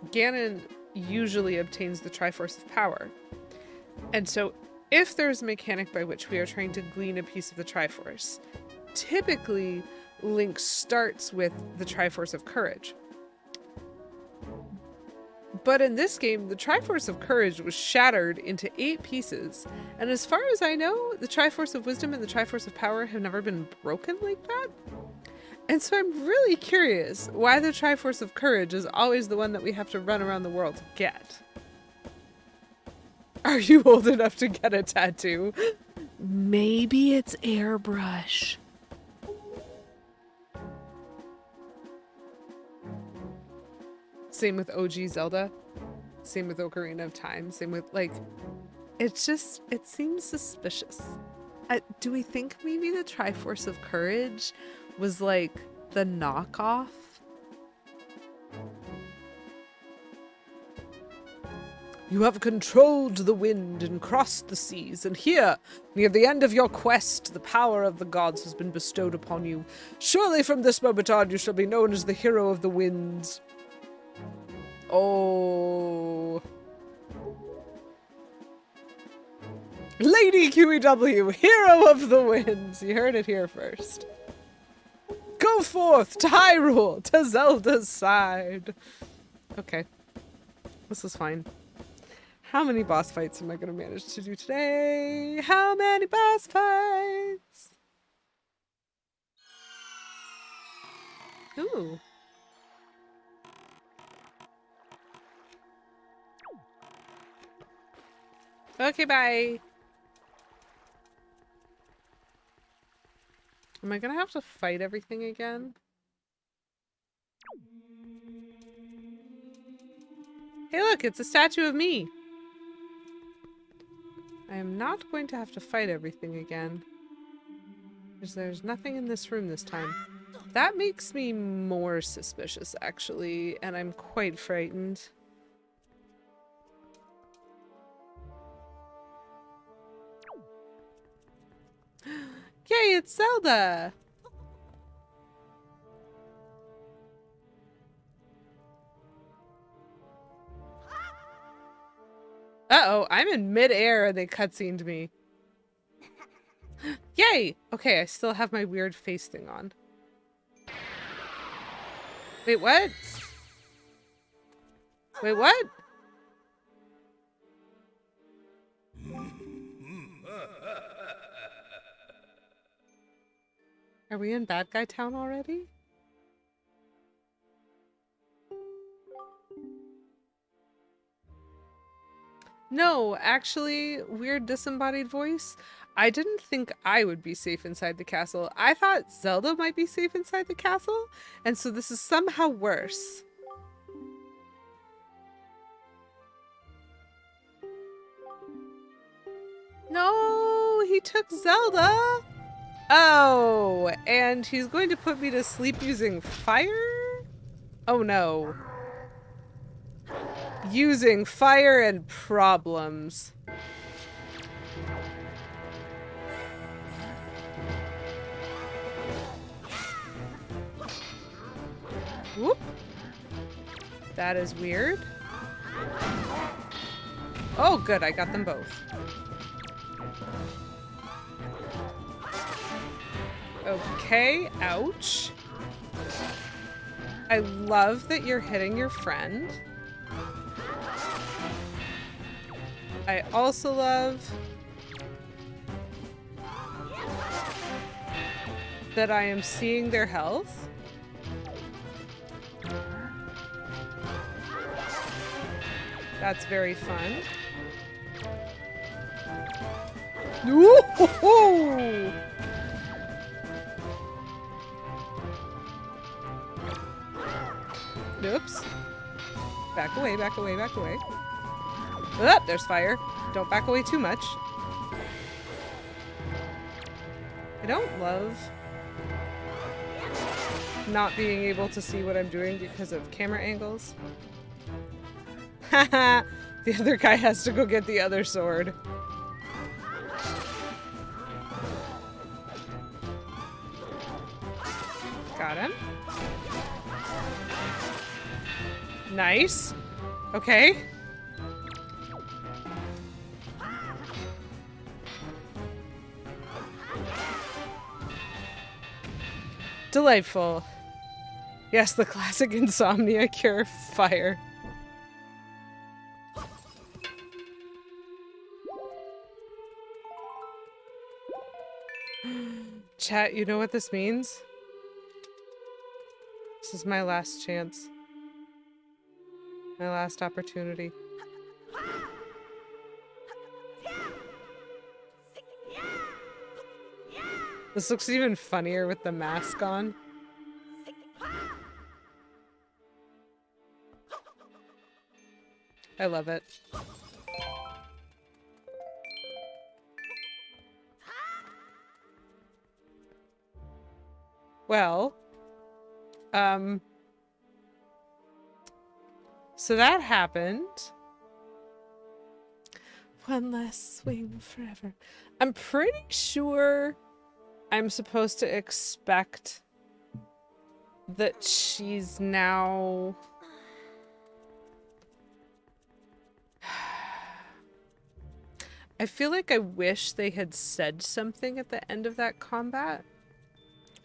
Ganon usually obtains the Triforce of Power. And so, if there's a mechanic by which we are trying to glean a piece of the Triforce, typically Link starts with the Triforce of Courage. But in this game, the Triforce of Courage was shattered into 8 pieces, and as far as I know, the Triforce of Wisdom and the Triforce of Power have never been broken like that. And so I'm really curious why the Triforce of Courage is always the one that we have to run around the world to get. Are you old enough to get a tattoo? Maybe it's airbrush. Same with OG Zelda. Same with Ocarina of Time. Same with, like, it's just, it seems suspicious. Do we think maybe the Triforce of Courage was like the knockoff? You have controlled the wind and crossed the seas, and here, near the end of your quest, the power of the gods has been bestowed upon you. Surely from this moment on you shall be known as the hero of the winds. Oh. Lady QEW, hero of the winds. You heard it here first. Go forth to Hyrule, to Zelda's side. Okay. This is fine. How many boss fights am I going to manage to do today? How many boss fights? Ooh. Okay, bye. Am I gonna have to fight everything again? Hey look, it's a statue of me! I am not going to have to fight everything again. Because there's nothing in this room this time. That makes me more suspicious, actually, and I'm quite frightened. Yay, it's Zelda! Uh-oh, I'm in mid-air and they cutscened me. Yay! Okay, I still have my weird face thing on. Wait, what? Wait, what? Are we in Bad Guy Town already? No, actually, weird disembodied voice. I didn't think I would be safe inside the castle. I thought Zelda might be safe inside the castle, and so this is somehow worse. No, he took Zelda. Oh, and he's going to put me to sleep using fire? Oh no. Using fire and problems. Whoop. That is weird. Oh, good. I got them both. Okay. Ouch. I love that you're hitting your friend. I also love that I am seeing their health. That's very fun. Ooh-hoo-hoo! Oops. Back away, back away, back away. Oh, there's fire. Don't back away too much. I don't love not being able to see what I'm doing because of camera angles. Haha! The other guy has to go get the other sword. Got him. Nice. Okay. Delightful. Yes, the classic insomnia cure, fire. Chat, you know what this means? This is my last chance. My last opportunity. This looks even funnier with the mask on. I love it. Well, so that happened. One last swing forever. I'm pretty sure I'm supposed to expect that she's now... I feel like I wish they had said something at the end of that combat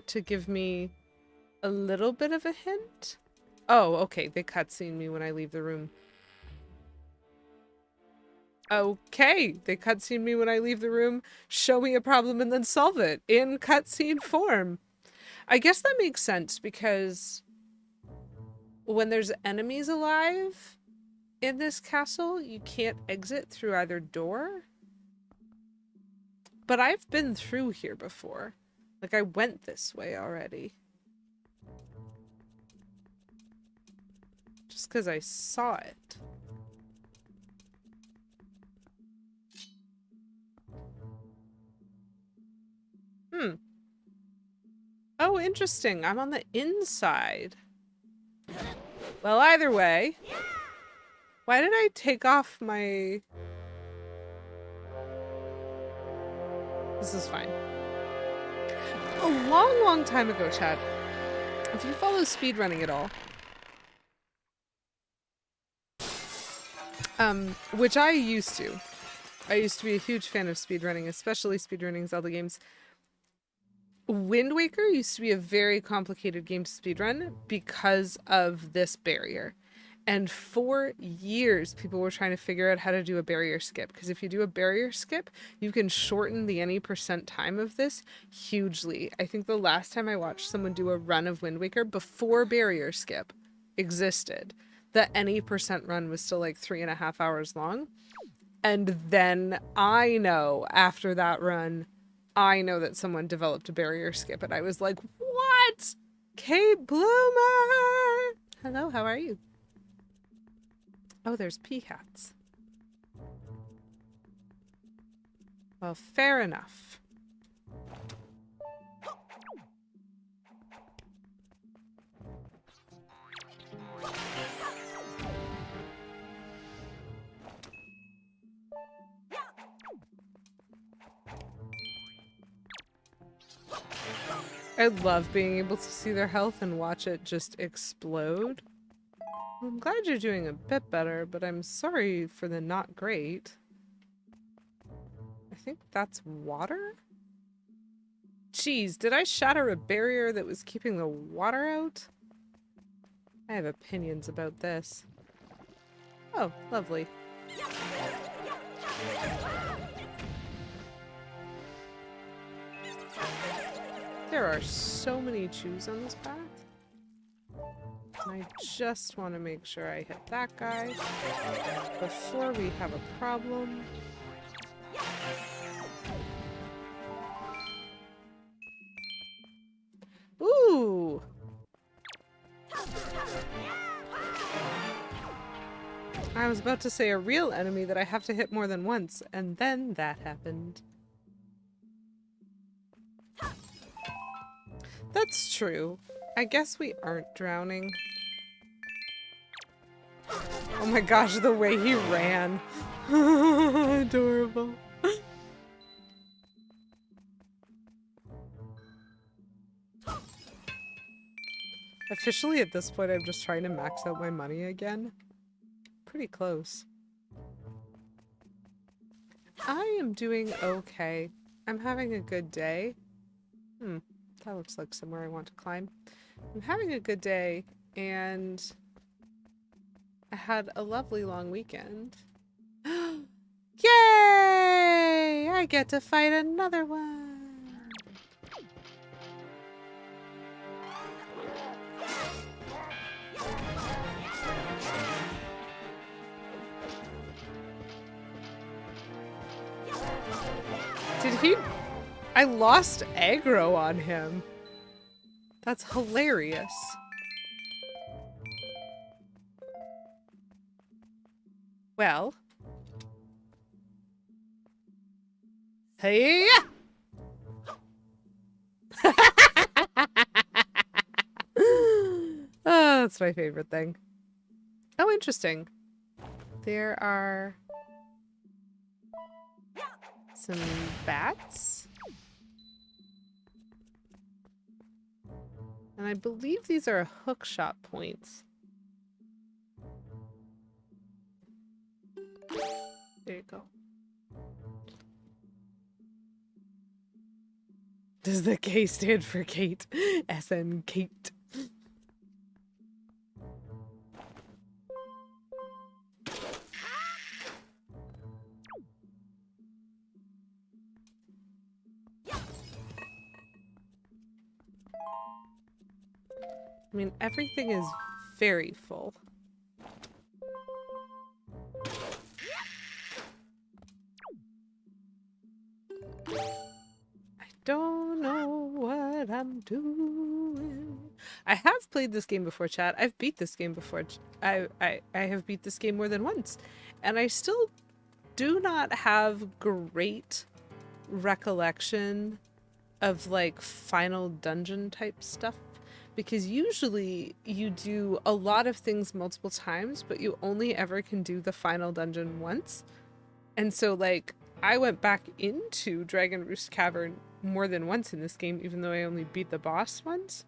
to give me a little bit of a hint. Oh, okay. They cutscene me when I leave the room. Okay. They cutscene me when I leave the room, show me a problem, and then solve it in cutscene form. I guess that makes sense because when there's enemies alive in this castle, you can't exit through either door. But I've been through here before. Like, I went this way already. Just because I saw it. Oh, interesting. I'm on the inside. Well, either way. Why did I take off my... This is fine. A long, long time ago, chat. If you follow speedrunning at all, which I used to. I used to be a huge fan of speedrunning, especially speedrunning Zelda games. Windwaker used to be a very complicated game to speedrun because of this barrier. And for years, people were trying to figure out how to do a barrier skip. Because if you do a barrier skip, you can shorten the any percent time of this hugely. I think the last time I watched someone do a run of Windwaker before barrier skip existed, the any percent run was still like 3.5 hours long. And then I know, after that run, I know that someone developed a barrier skip, and I was like, what? Kate Bloomer! Hello, how are you? Oh, there's peahats. Well, fair enough. I love being able to see their health and watch it just explode. I'm glad you're doing a bit better, but I'm sorry for the not great. I think that's water? Jeez, did I shatter a barrier that was keeping the water out? I have opinions about this. Oh, lovely. There are so many chews on this path. And I just want to make sure I hit that guy before we have a problem. Ooh! I was about to say a real enemy that I have to hit more than once, and then that happened. That's true. I guess we aren't drowning. Oh my gosh, the way he ran. Adorable. Officially, at this point, I'm just trying to max out my money again. Pretty close. I am doing okay. I'm having a good day. That looks like somewhere I want to climb. I'm having a good day, and I had a lovely long weekend. Yay! I get to fight another one! Did he... I lost aggro on him. That's hilarious. Well. Hey! Oh, that's my favorite thing. Oh, interesting. There are some bats. And I believe these are hook shot points. There you go. Does the K stand for Kate? SN Kate. I mean, everything is very full. I don't know what I'm doing. I have played this game before, chat. I've beat this game before. I have beat this game more than once. And I still do not have great recollection of like final dungeon type stuff. Because usually you do a lot of things multiple times, but you only ever can do the final dungeon once. And so like I went back into Dragon Roost Cavern more than once in this game, even though I only beat the boss once.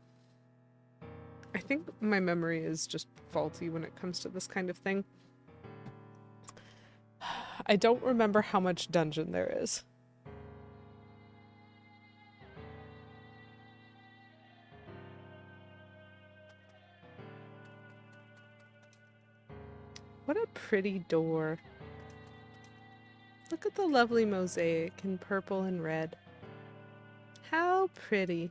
I think my memory is just faulty when it comes to this kind of thing. I don't remember how much dungeon there is. What a pretty door. Look at the lovely mosaic in purple and red. How pretty.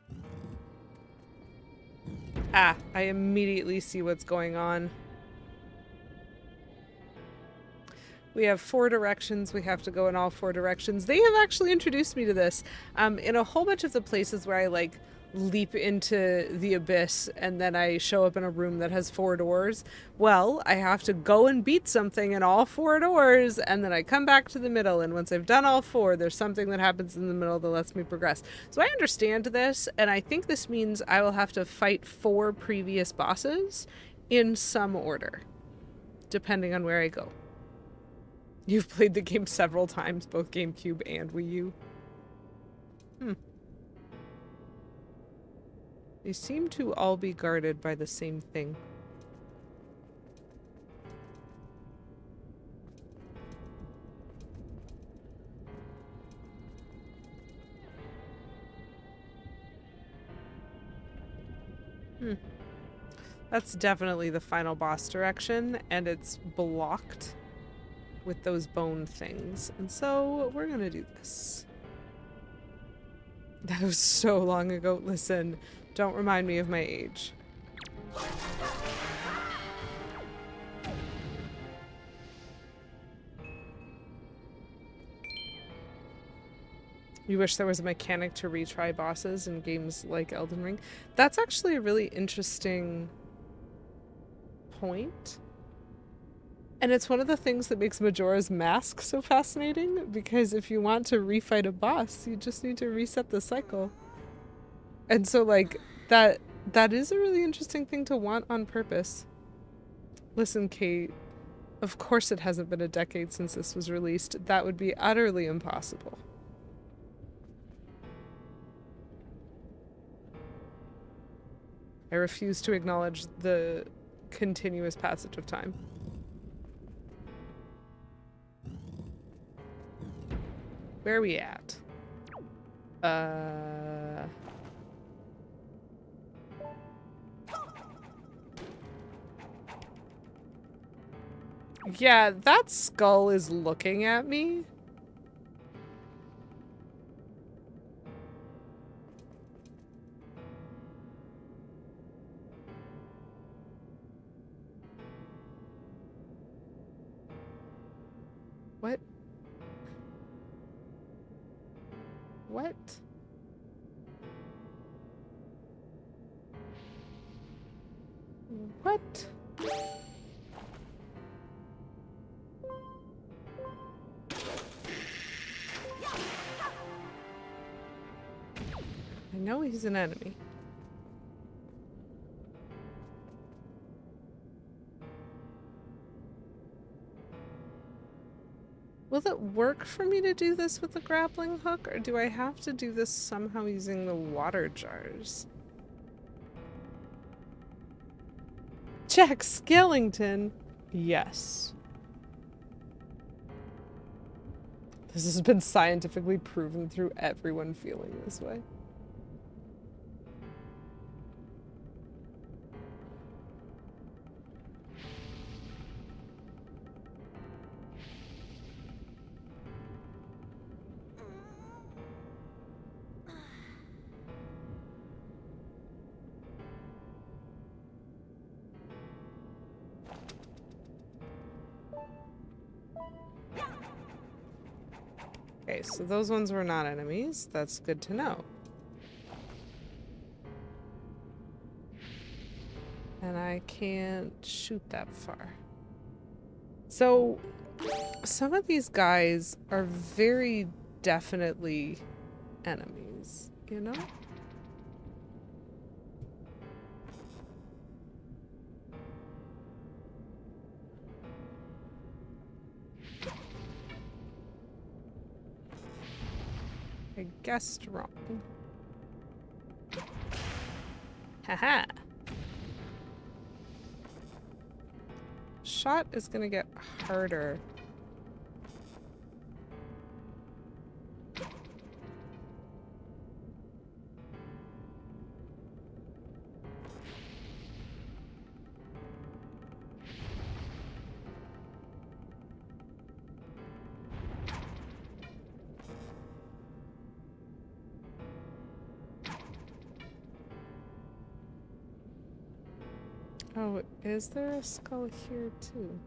Ah, I immediately see what's going on. We have 4 directions. We have to go in all 4 directions. They have actually introduced me to this in a whole bunch of the places where I like leap into the abyss and then I show up in a room that has 4 doors. Well, I have to go and beat something in all 4 doors and then I come back to the middle, and once I've done all 4, there's something that happens in the middle that lets me progress. So I understand this, and I think this means I will have to fight 4 previous bosses in some order, depending on where I go. You've played the game several times, both GameCube and Wii U. They seem to all be guarded by the same thing. That's definitely the final boss direction, and it's blocked with those bone things. And so we're gonna do this. That was so long ago. Listen, don't remind me of my age. You wish there was a mechanic to retry bosses in games like Elden Ring. That's actually a really interesting point. And it's one of the things that makes Majora's Mask so fascinating, because if you want to refight a boss, you just need to reset the cycle. And so like that is a really interesting thing to want on purpose. Listen, Kate, of course it hasn't been a decade since this was released. That would be utterly impossible. I refuse to acknowledge the continuous passage of time. Where are we at? Yeah, that skull is looking at me. What? What? What? I know he's an enemy. Will it work for me to do this with the grappling hook, or do I have to do this somehow using the water jars? Jack Skellington. Yes. This has been scientifically proven through everyone feeling this way. Okay, so those ones were not enemies. That's good to know. And I can't shoot that far. So, some of these guys are very definitely enemies, you know? I guessed wrong. Haha. Shot is gonna get harder. Oh, is there a skull here too?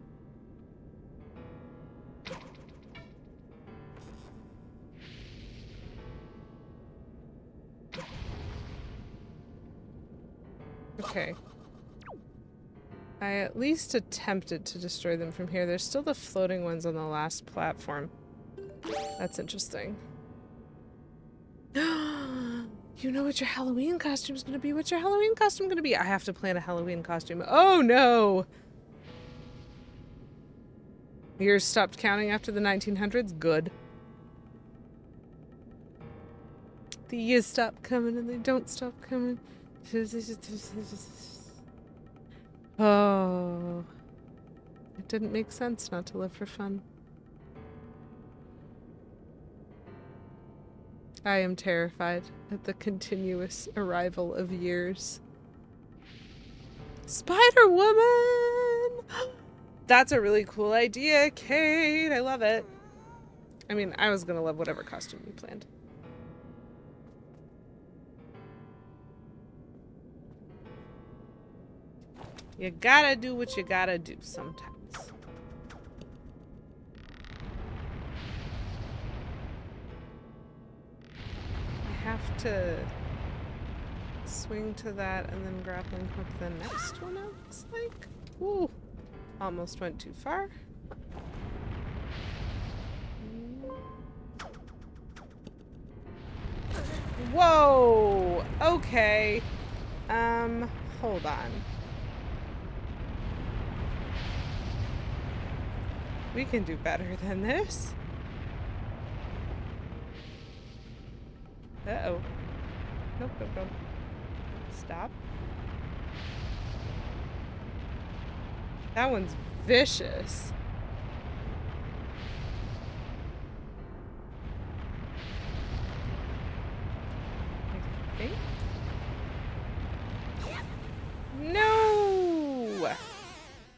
Okay. I at least attempted to destroy them from here. There's still the floating ones on the last platform. That's interesting. You know what your Halloween costume's gonna be? What's your Halloween costume gonna be? I have to plan a Halloween costume. Oh no! Years stopped counting after the 1900s? Good. The years stop coming and they don't stop coming. Oh. It didn't make sense not to live for fun. I am terrified at the continuous arrival of years. Spider-Woman! That's a really cool idea, Kate. I love it. I mean, I was gonna love whatever costume you planned. You gotta do what you gotta do sometimes. I have to swing to that and then grappling hook the next one, it looks like. Ooh, almost went too far. Whoa! Okay. Hold on. We can do better than this. Uh-oh. Nope, nope, nope. Stop. That one's vicious. I think. No!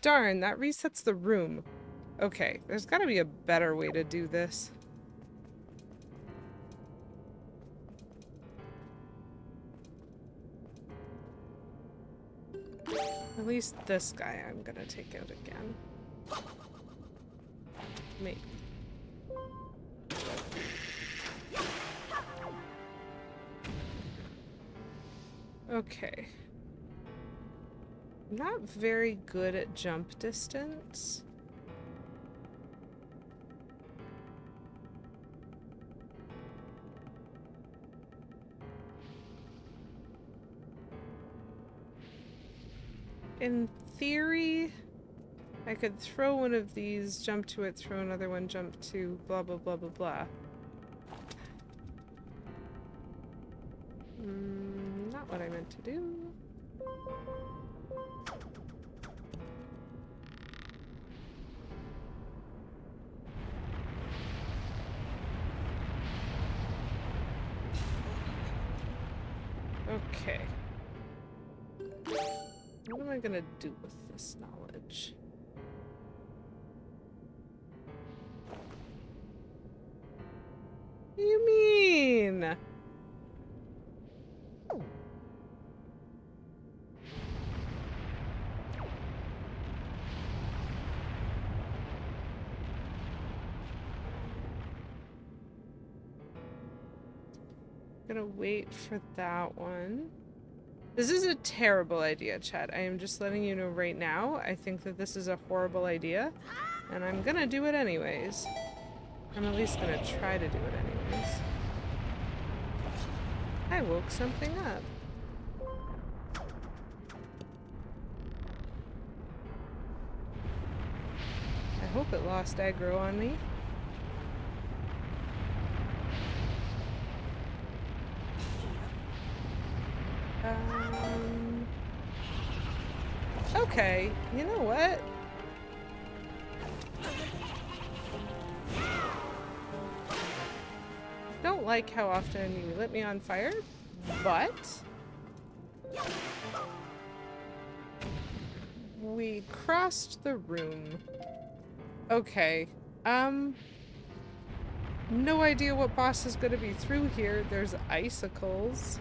Darn, that resets the room. Okay, there's gotta be a better way to do this. At least this guy I'm gonna take out again. Maybe. Okay. I'm not very good at jump distance. In theory, I could throw one of these, jump to it, throw another one, jump to, blah, blah, blah, blah, blah. Not what I meant to do. Okay. What am I gonna do with this knowledge? What do you mean? Gonna wait for that one. This is a terrible idea, chat. I am just letting you know right now. I think that this is a horrible idea, and I'm gonna do it anyways. I'm at least gonna try to do it anyways. I woke something up. I hope it lost aggro on me. Okay, you know what? Don't like how often you lit me on fire, but we crossed the room. Okay, no idea what boss is gonna be through here. There's icicles.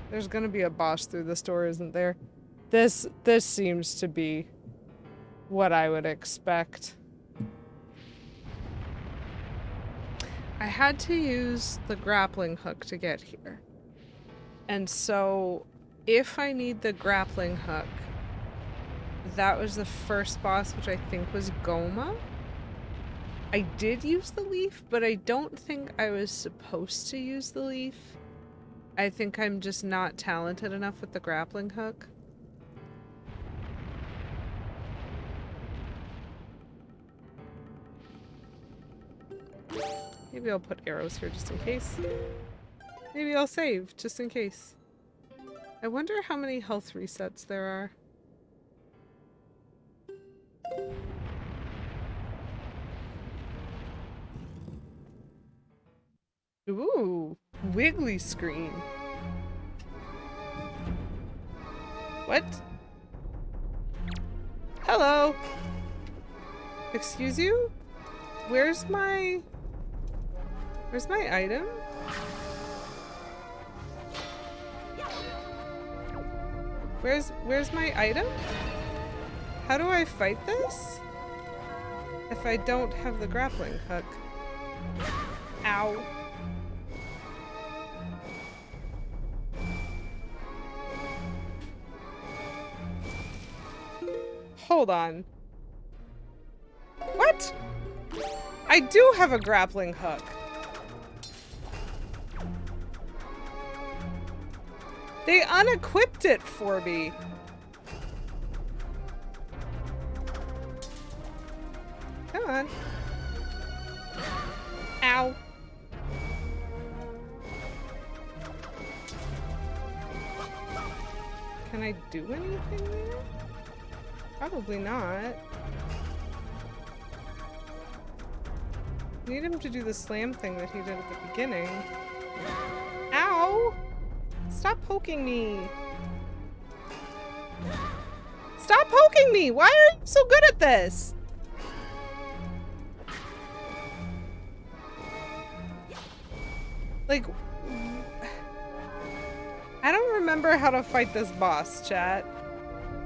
There's gonna be a boss through this door, isn't there? This seems to be what I would expect. I had to use the grappling hook to get here. And so if I need the grappling hook, that was the first boss, which I think was Gohma. I did use the leaf, but I don't think I was supposed to use the leaf. I think I'm just not talented enough with the grappling hook. Maybe I'll put arrows here just in case. Maybe I'll save just in case. I wonder how many health resets there are. Ooh, wiggly screen. What? Hello. Excuse you? Where's my item? Where's my item? How do I fight this? If I don't have the grappling hook. Ow. Hold on. What? I do have a grappling hook. They unequipped it for me. Come on. Ow. Can I do anything there? Probably not. Need him to do the slam thing that he did at the beginning. Ow! Stop poking me! Stop poking me! Why are you so good at this? Like, I don't remember how to fight this boss, chat.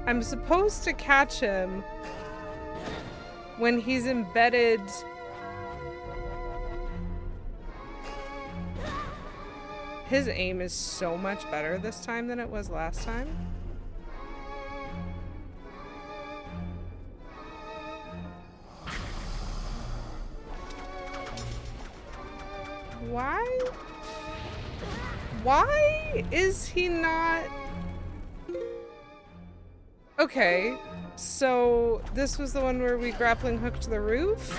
I'm supposed to catch him when he's embedded. His aim is so much better this time than it was last time. Why? Why is he not? Okay, so this was the one where we grappling hooked the roof?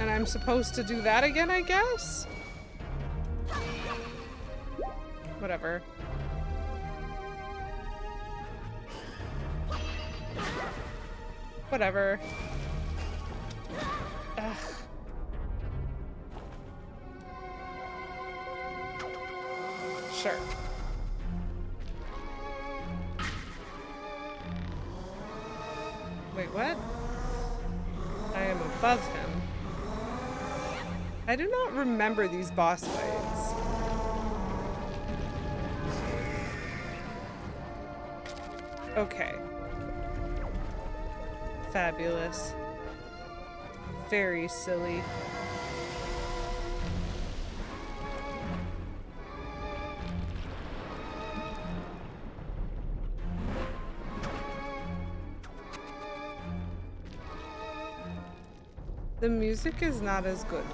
And I'm supposed to do that again, I guess? Whatever. Whatever. Ugh. Sure. Wait, what? I am above him. I do not remember these boss fights. Okay. Fabulous. Very silly. The music is not as good.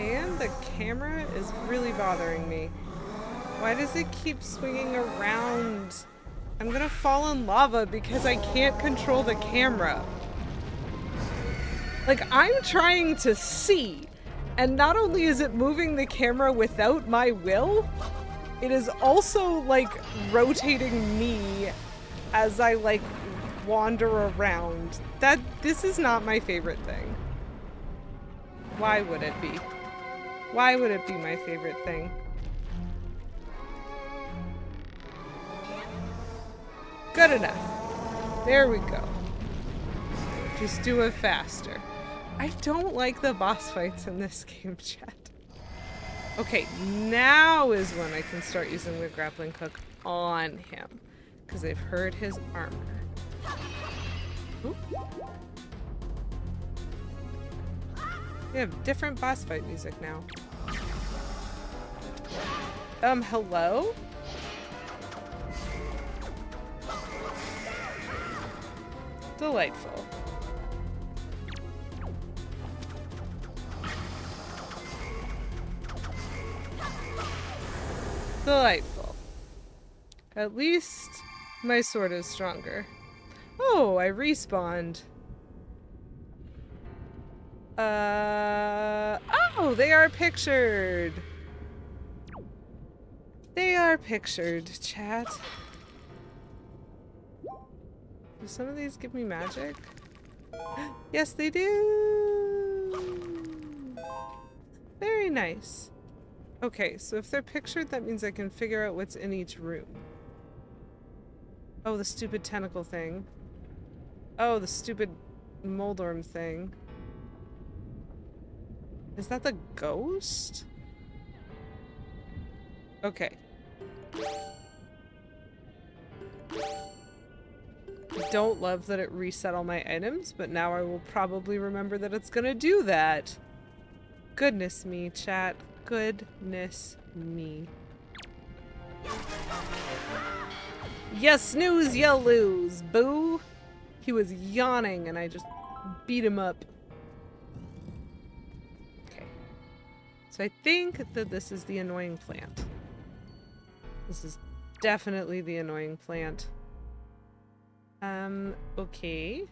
And the camera is really bothering me. Why does it keep swinging around? I'm gonna fall in lava because I can't control the camera. Like, I'm trying to see, and not only is it moving the camera without my will, it is also, like, rotating me as I, like, wander around. This is not my favorite thing. Why would it be? Why would it be my favorite thing? Good enough. There we go. Just do it faster. I don't like the boss fights in this game, chat. Okay, now is when I can start using the grappling hook on him, because I've heard his armor. Ooh. We have different boss fight music now. Hello? Delightful. Delightful. At least my sword is stronger. Oh, I respawned. Oh, they are pictured. They are pictured, chat. Do some of these give me magic? Yes, they do. Very nice. Okay, so if they're pictured, that means I can figure out what's in each room. Oh, the stupid tentacle thing. Oh, the stupid Moldorm thing. Is that the ghost? Okay. I don't love that it reset all my items, but now I will probably remember that it's gonna do that. Goodness me, chat. Goodness me. Ya snooze, ya lose, boo! He was yawning and I just beat him up. Okay. So I think that this is the annoying plant. This is definitely the annoying plant. Okay.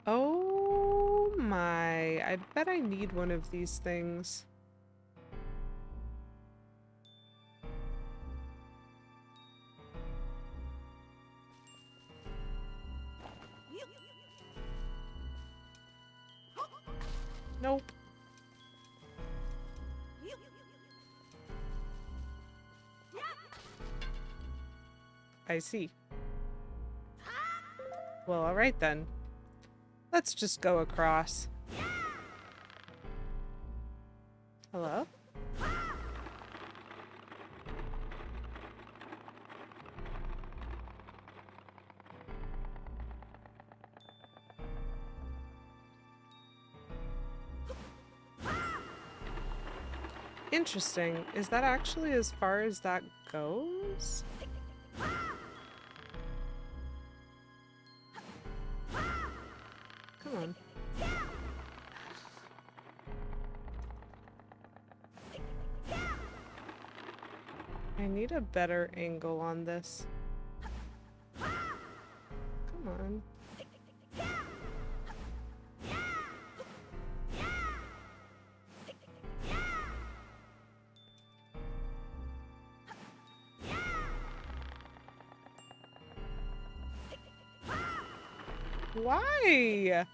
Oh my, I bet I need one of these things. Nope. I see. Well, alright then. Let's just go across. Hello? Interesting. Is that actually as far as that goes? Come on. I need a better angle on this. Come on. Why?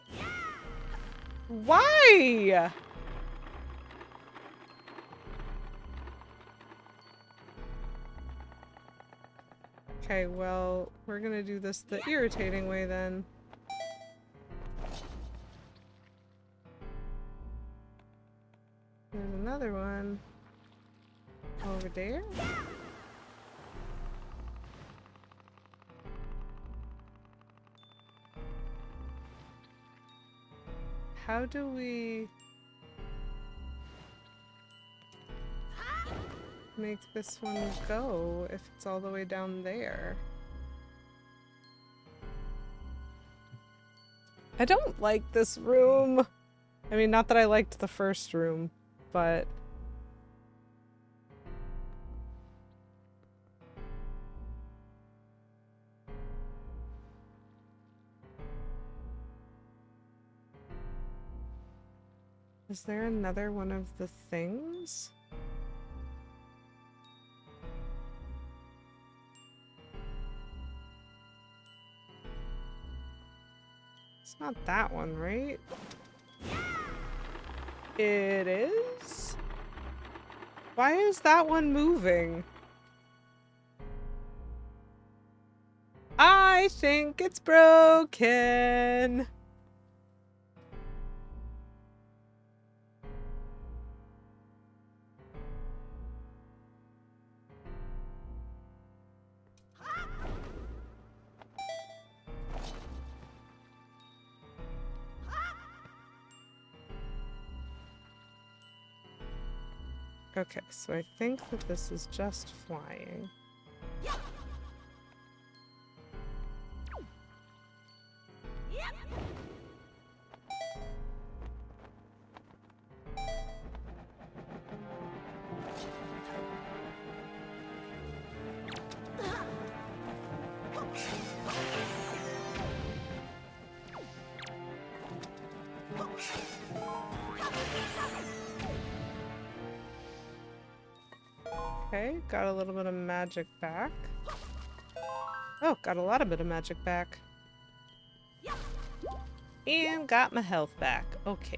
Why? Okay, well, we're gonna do this the irritating way then. There's another one over there. How do we make this one go if it's all the way down there? I don't like this room. I mean, not that I liked the first room, but... Is there another one of the things? It's not that one, right? It is? Why is that one moving? I think it's broken. Okay, so I think that this is just flying. Okay, got a little bit of magic back. Oh, got a lot of bit of magic back. And got my health back. Okay.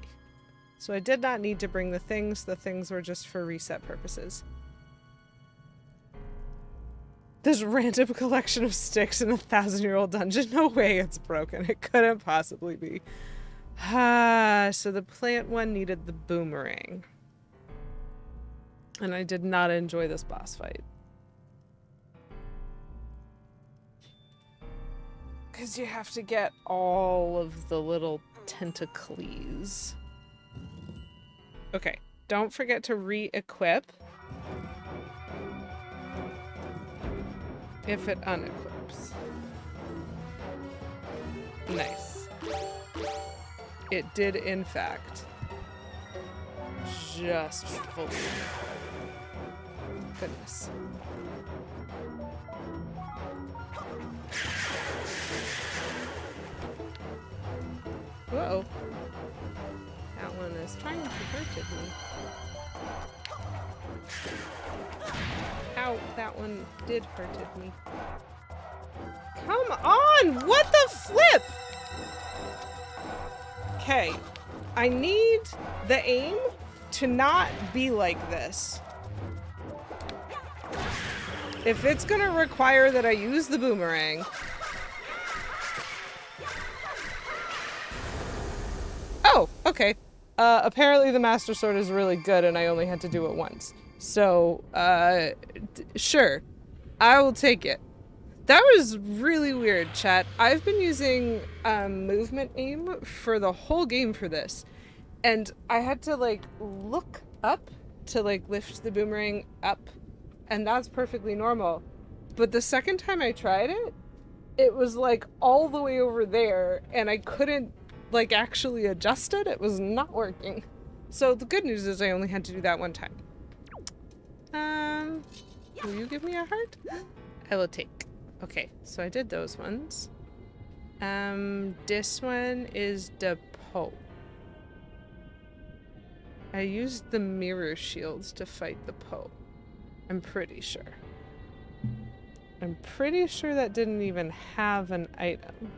So I did not need to bring the things. The things were just for reset purposes. This random collection of sticks in a 1,000-year-old dungeon? No way it's broken. It couldn't possibly be. So the plant one needed the boomerang. And I did not enjoy this boss fight. Because you have to get all of the little tentacles. Okay, don't forget to re-equip if it unequips. Nice. It did, in fact, just fully. Goodness. Whoa. That one is trying to hurt me. Ow, that one did hurt me. Come on! What the flip? Okay. I need the aim to not be like this. If it's gonna require that I use the boomerang. Oh, okay. Apparently the Master Sword is really good and I only had to do it once. So, sure. I will take it. That was really weird, chat. I've been using movement aim for the whole game for this. And I had to, like, look up to, like, lift the boomerang up. And that's perfectly normal. But the second time I tried it, it was, like, all the way over there. And I couldn't, like, actually adjust it. It was not working. So the good news is I only had to do that one time. Will you give me a heart? I will take. Okay, so I did those ones. This one is the Poe. I used the mirror shields to fight the Poe. I'm pretty sure. I'm pretty sure that didn't even have an item.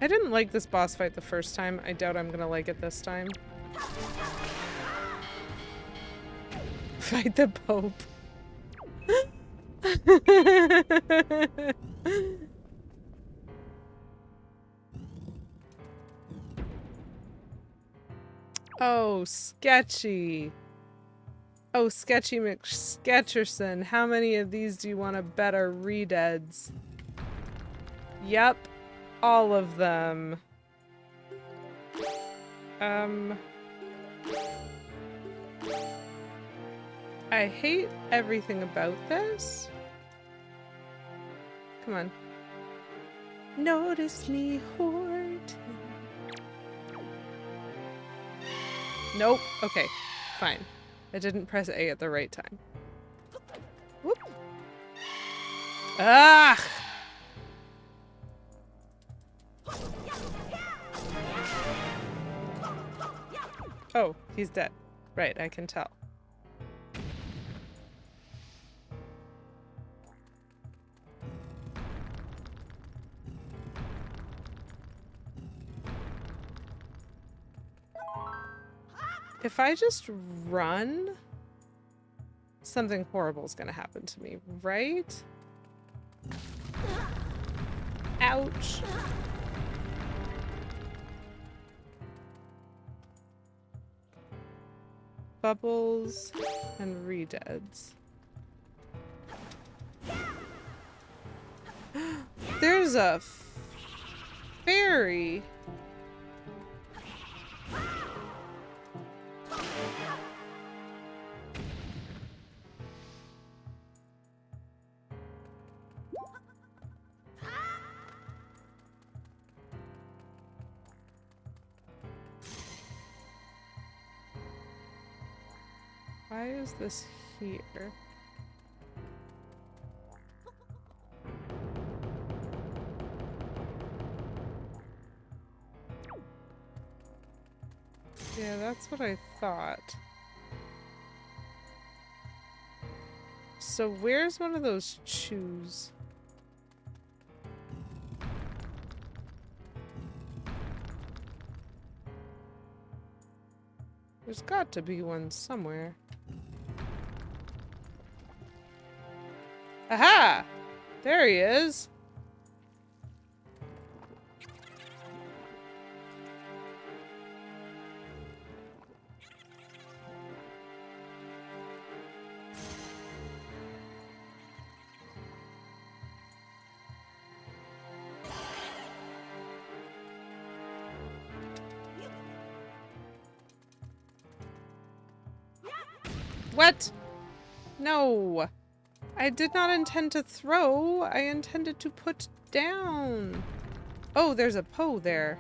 I didn't like this boss fight the first time. I doubt I'm gonna like it this time. Fight the Pope. Oh, sketchy. Oh, Sketchy McSketcherson. How many of these do you want to bet are redeads? Yep. All of them. I hate everything about this. Come on. Notice me, Horton. Nope. Okay. Fine. I didn't press A at the right time. Whoop. Ah! Oh, he's dead. Right, I can tell. If I just run, something horrible is gonna happen to me, right? Ouch. bubbles and redeads. There's a fairy. Why is this here? Yeah, that's what I thought. So where's one of those chews? There's got to be one somewhere. Aha! There he is! What? No! I did not intend to throw. I intended to put down. Oh, there's a Poe there.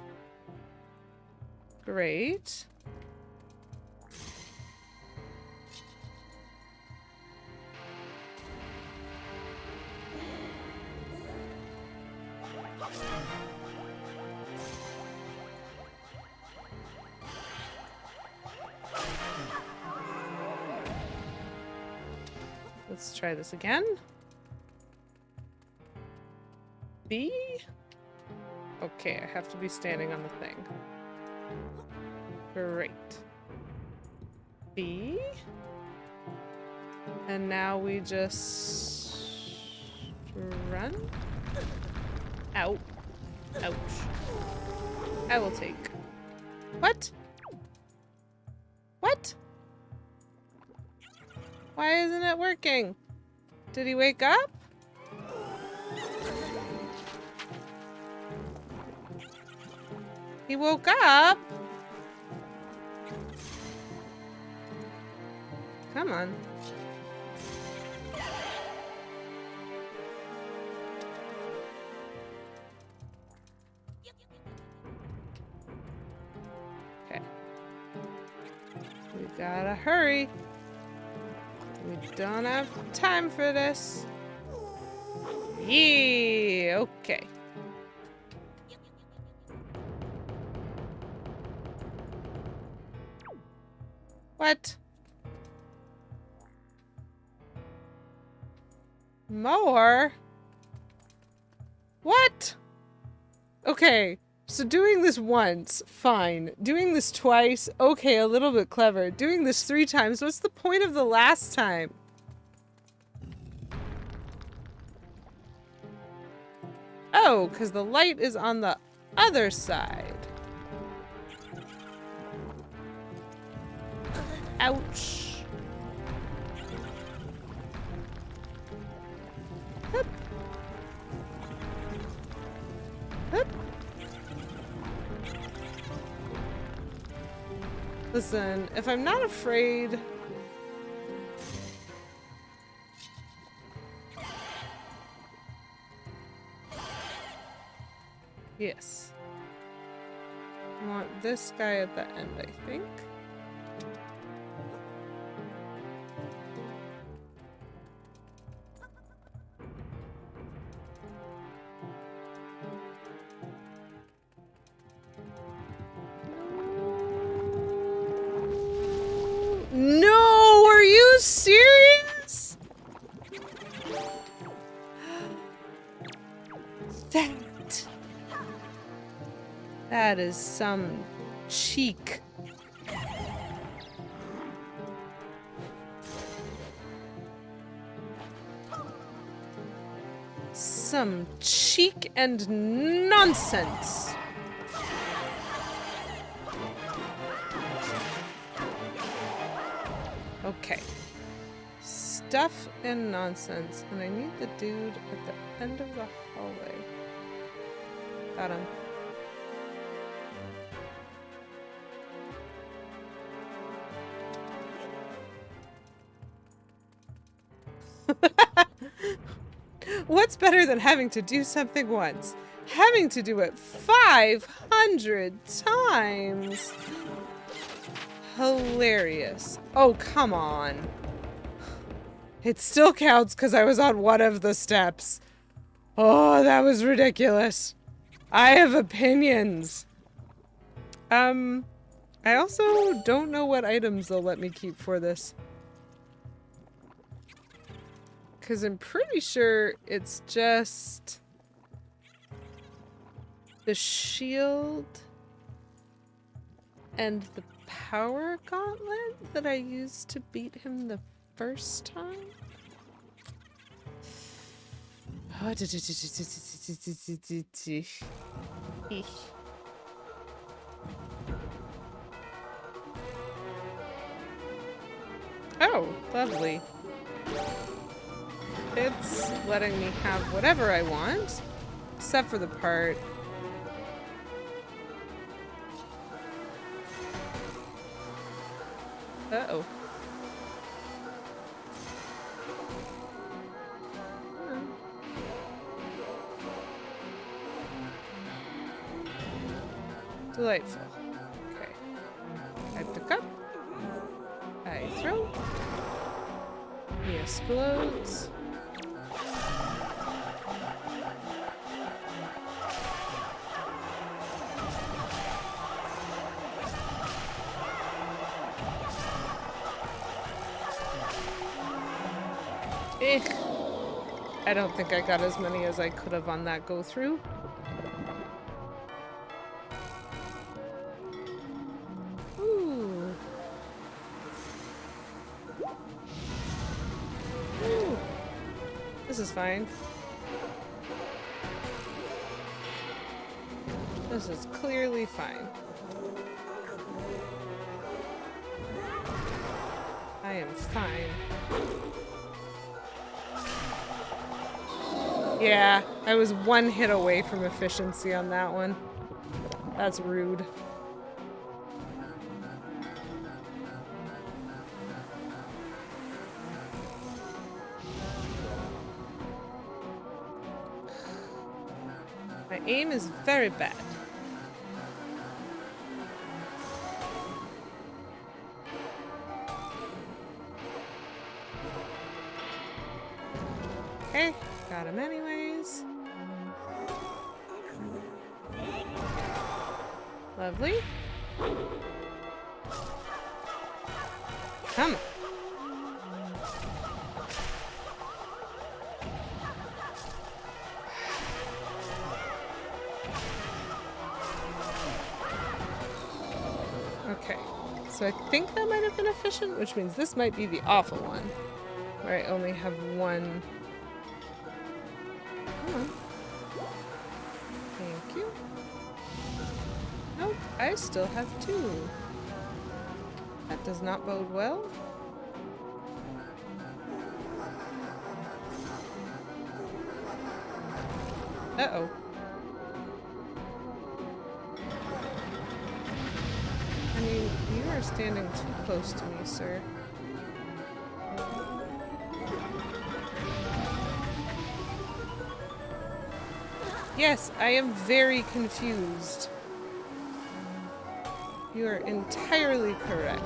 Great. Let's try this again. B? Okay, I have to be standing on the thing. Great. B? And now we just run? Ow. Ouch. I will take. What? What? Why isn't it working? Did he wake up? He woke up? Come on. Okay. We gotta hurry. We don't have time for this. Yeah, okay. What? More? What? Okay, so doing this once, fine. Doing this twice, okay, a little bit clever. Doing this 3 times, what's the point of the last time? Oh, because the light is on the other side. Ouch. Hup. Hup. Listen, if I'm not afraid... Yes. I want this guy at the end, I think. No, are you serious? That is some cheek. Some cheek and nonsense. stuff and nonsense, and I need the dude at the end of the hallway. Got him. What's better than having to do something once? Having to do it 500 times! Hilarious. Oh, come on. It still counts because I was on one of the steps. Oh, that was ridiculous. I have opinions. I also don't know what items they'll let me keep for this. Because I'm pretty sure it's just the shield and the power gauntlet that I used to beat him the first time. Oh, lovely. It's letting me have whatever I want, except for the part. Uh-oh. Delightful. Okay. I pick up. I throw. He explodes. I don't think I got as many as I could have on that go through. Ooh. Ooh. This is fine. This is clearly fine. I am fine. Yeah, I was one hit away from efficiency on that one. That's rude. My aim is very bad. Okay, got him anyways. Lovely. Come on. Okay, so I think that might have been efficient, which means this might be the awful one, where I only have one. Come on. Thank you. Nope, I still have two. That does not bode well. Uh-oh. I mean, you are standing too close to me, sir. Yes, I am very confused. You are entirely correct.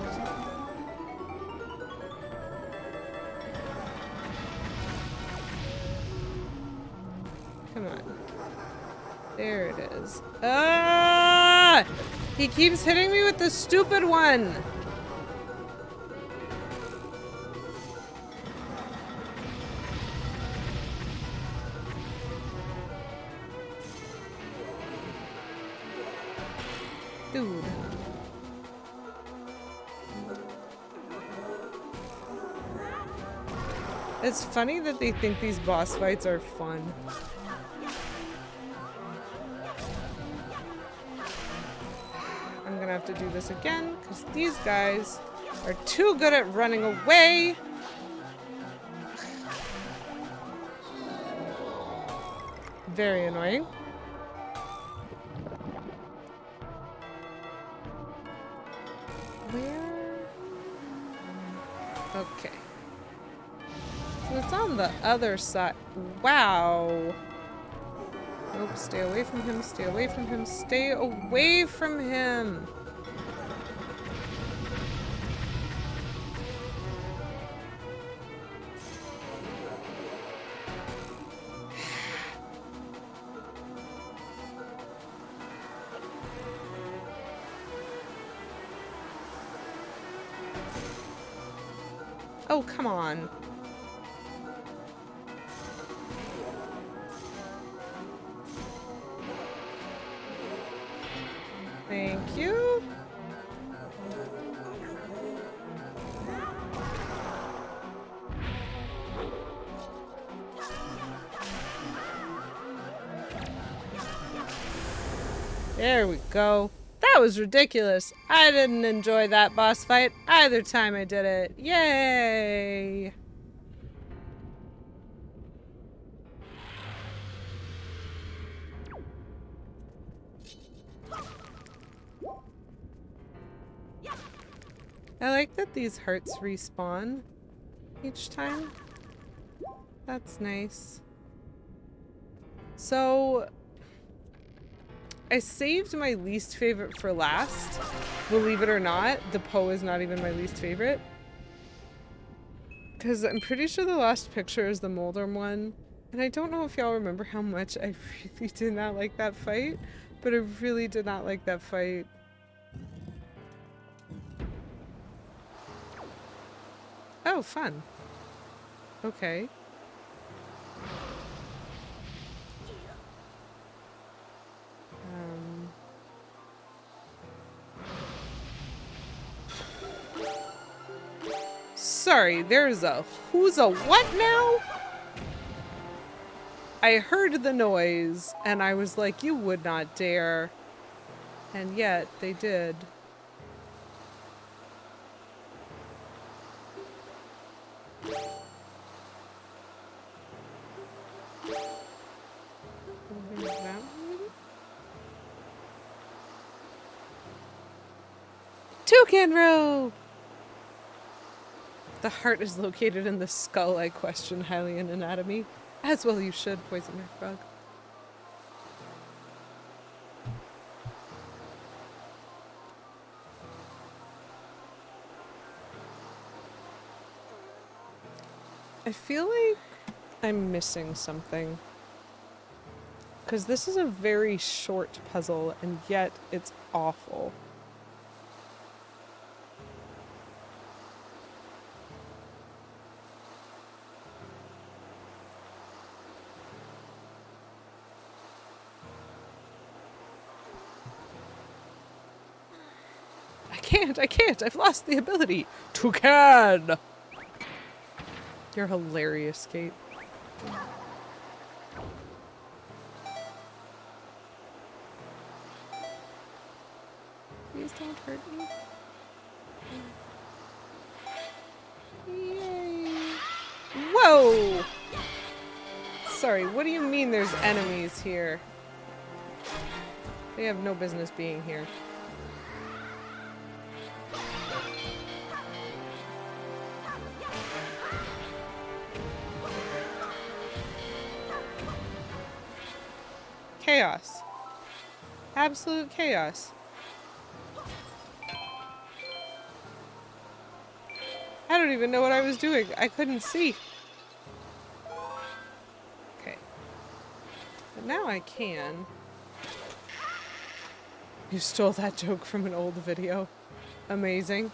Come on. There it is. Ah! He keeps hitting me with the stupid one! Dude. It's funny that they think these boss fights are fun. I'm gonna have to do this again, because these guys are too good at running away. Very annoying. Where? Okay. So it's on the other side. Wow. Nope, stay away from him, stay away from him, stay away from him! Oh, come on. Thank you. There we go. That was ridiculous. I didn't enjoy that boss fight either time I did it. Yay! I like that these hearts respawn each time. That's nice. So, I saved my least favorite for last. Believe it or not, the Poe is not even my least favorite. Because I'm pretty sure the last picture is the Moldorm one. And I don't know if y'all remember how much I really did not like that fight. But I really did not like that fight. Oh, fun. Okay. Sorry, there's a who's a what now? I heard the noise and I was like, you would not dare. And yet they did. Toucan row! The heart is located in the skull, I question highly in anatomy. As well you should, poison my frog. I feel like I'm missing something. Because this is a very short puzzle, and yet it's awful. I can't, I've lost the ability. Toucan! You're hilarious, Kate. Please don't hurt me. Yay. Whoa! Sorry, what do you mean there's enemies here? They have no business being here. Chaos. Absolute chaos. I don't even know what I was doing. I couldn't see. Okay. But now I can. You stole that joke from an old video. Amazing.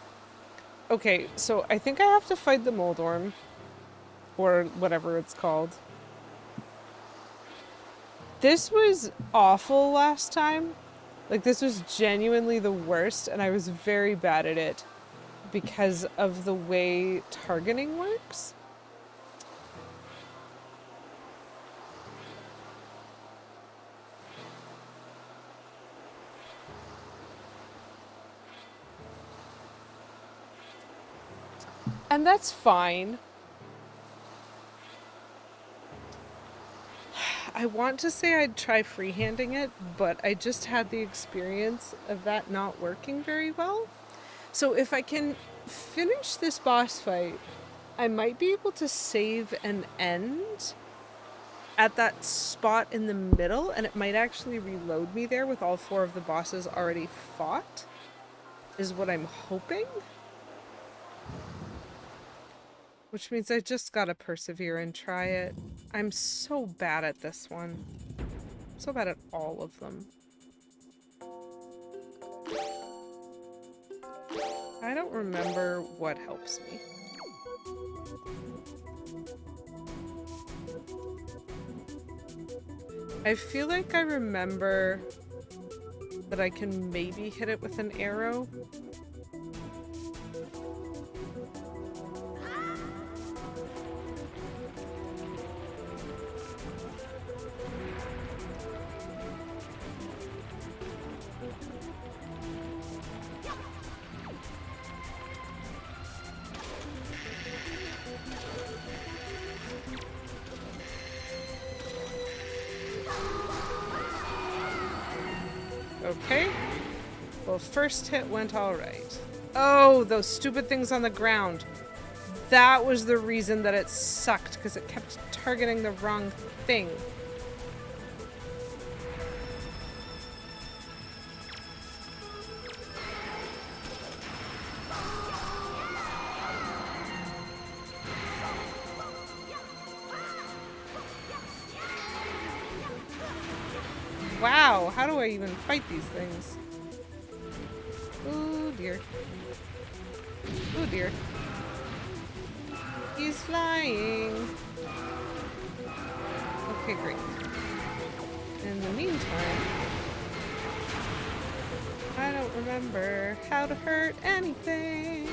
Okay, so I think I have to fight the Moldorm. Or whatever it's called. This was awful last time. Like, this was genuinely the worst, and I was very bad at it because of the way targeting works. And that's fine. I want to say I'd try freehanding it, but I just had the experience of that not working very well. So if I can finish this boss fight, I might be able to save and end at that spot in the middle, and it might actually reload me there with all 4 of the bosses already fought, is what I'm hoping. Which means I just gotta persevere and try it. I'm so bad at this one. So bad at all of them. I don't remember what helps me. I feel like I remember that I can maybe hit it with an arrow. Okay. Well, first hit went all right. Oh, those stupid things on the ground. That was the reason that it sucked, because it kept targeting the wrong thing. Wow, how do I even fight these things? Oh dear. Oh dear. He's flying. Okay, great. In the meantime, I don't remember how to hurt anything.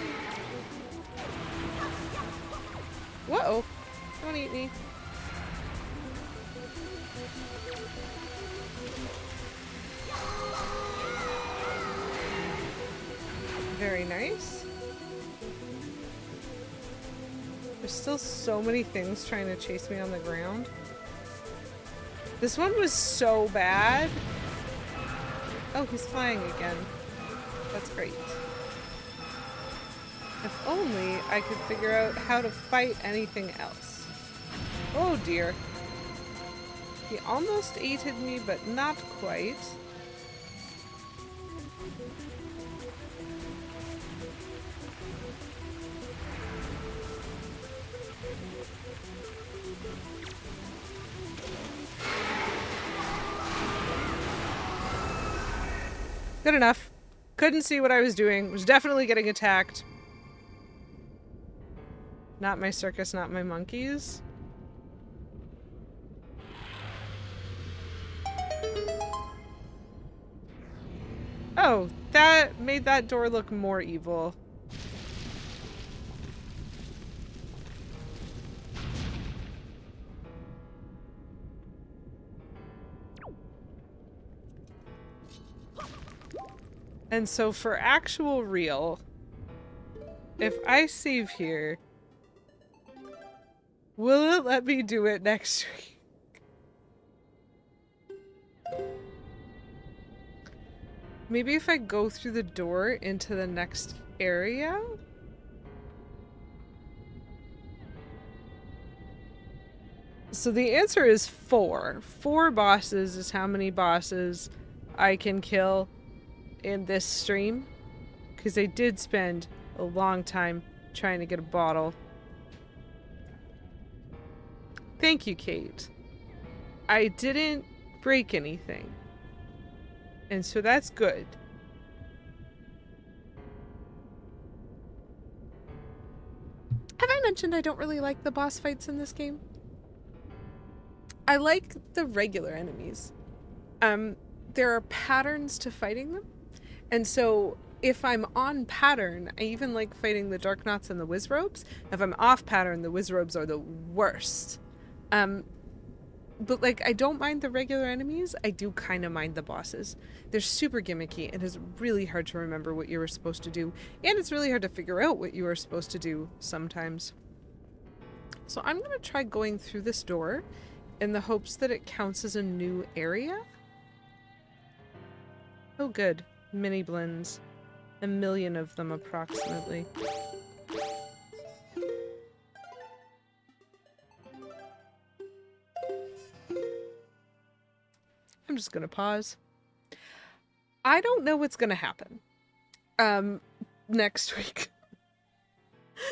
Whoa! Don't eat me. Very nice. There's still so many things trying to chase me on the ground. This one was so bad. Oh, he's flying again. That's great. If only I could figure out how to fight anything else. Oh dear. He almost ate me, but not quite. Good enough. Couldn't see what I was doing. Was definitely getting attacked. Not my circus, not my monkeys. Oh, that made that door look more evil. And so for actual real, if I save here, will it let me do it next week? Maybe if I go through the door into the next area? So the answer is 4. 4 bosses is how many bosses I can kill in this stream, because I did spend a long time trying to get a bottle. Thank you, Kate. I didn't break anything, and so that's good. Have I mentioned I don't really like the boss fights in this game? I like the regular enemies. There are patterns to fighting them. And so if I'm on pattern, I even like fighting the Darknots and the Wizrobes. If I'm off pattern, the Wizrobes are the worst. But like, I don't mind the regular enemies. I do kind of mind the bosses. They're super gimmicky and it's really hard to remember what you were supposed to do. And it's really hard to figure out what you were supposed to do sometimes. So I'm going to try going through this door in the hopes that it counts as a new area. Oh good, mini blends. 1 million of them approximately. I'm just gonna pause. I don't know what's gonna happen next week.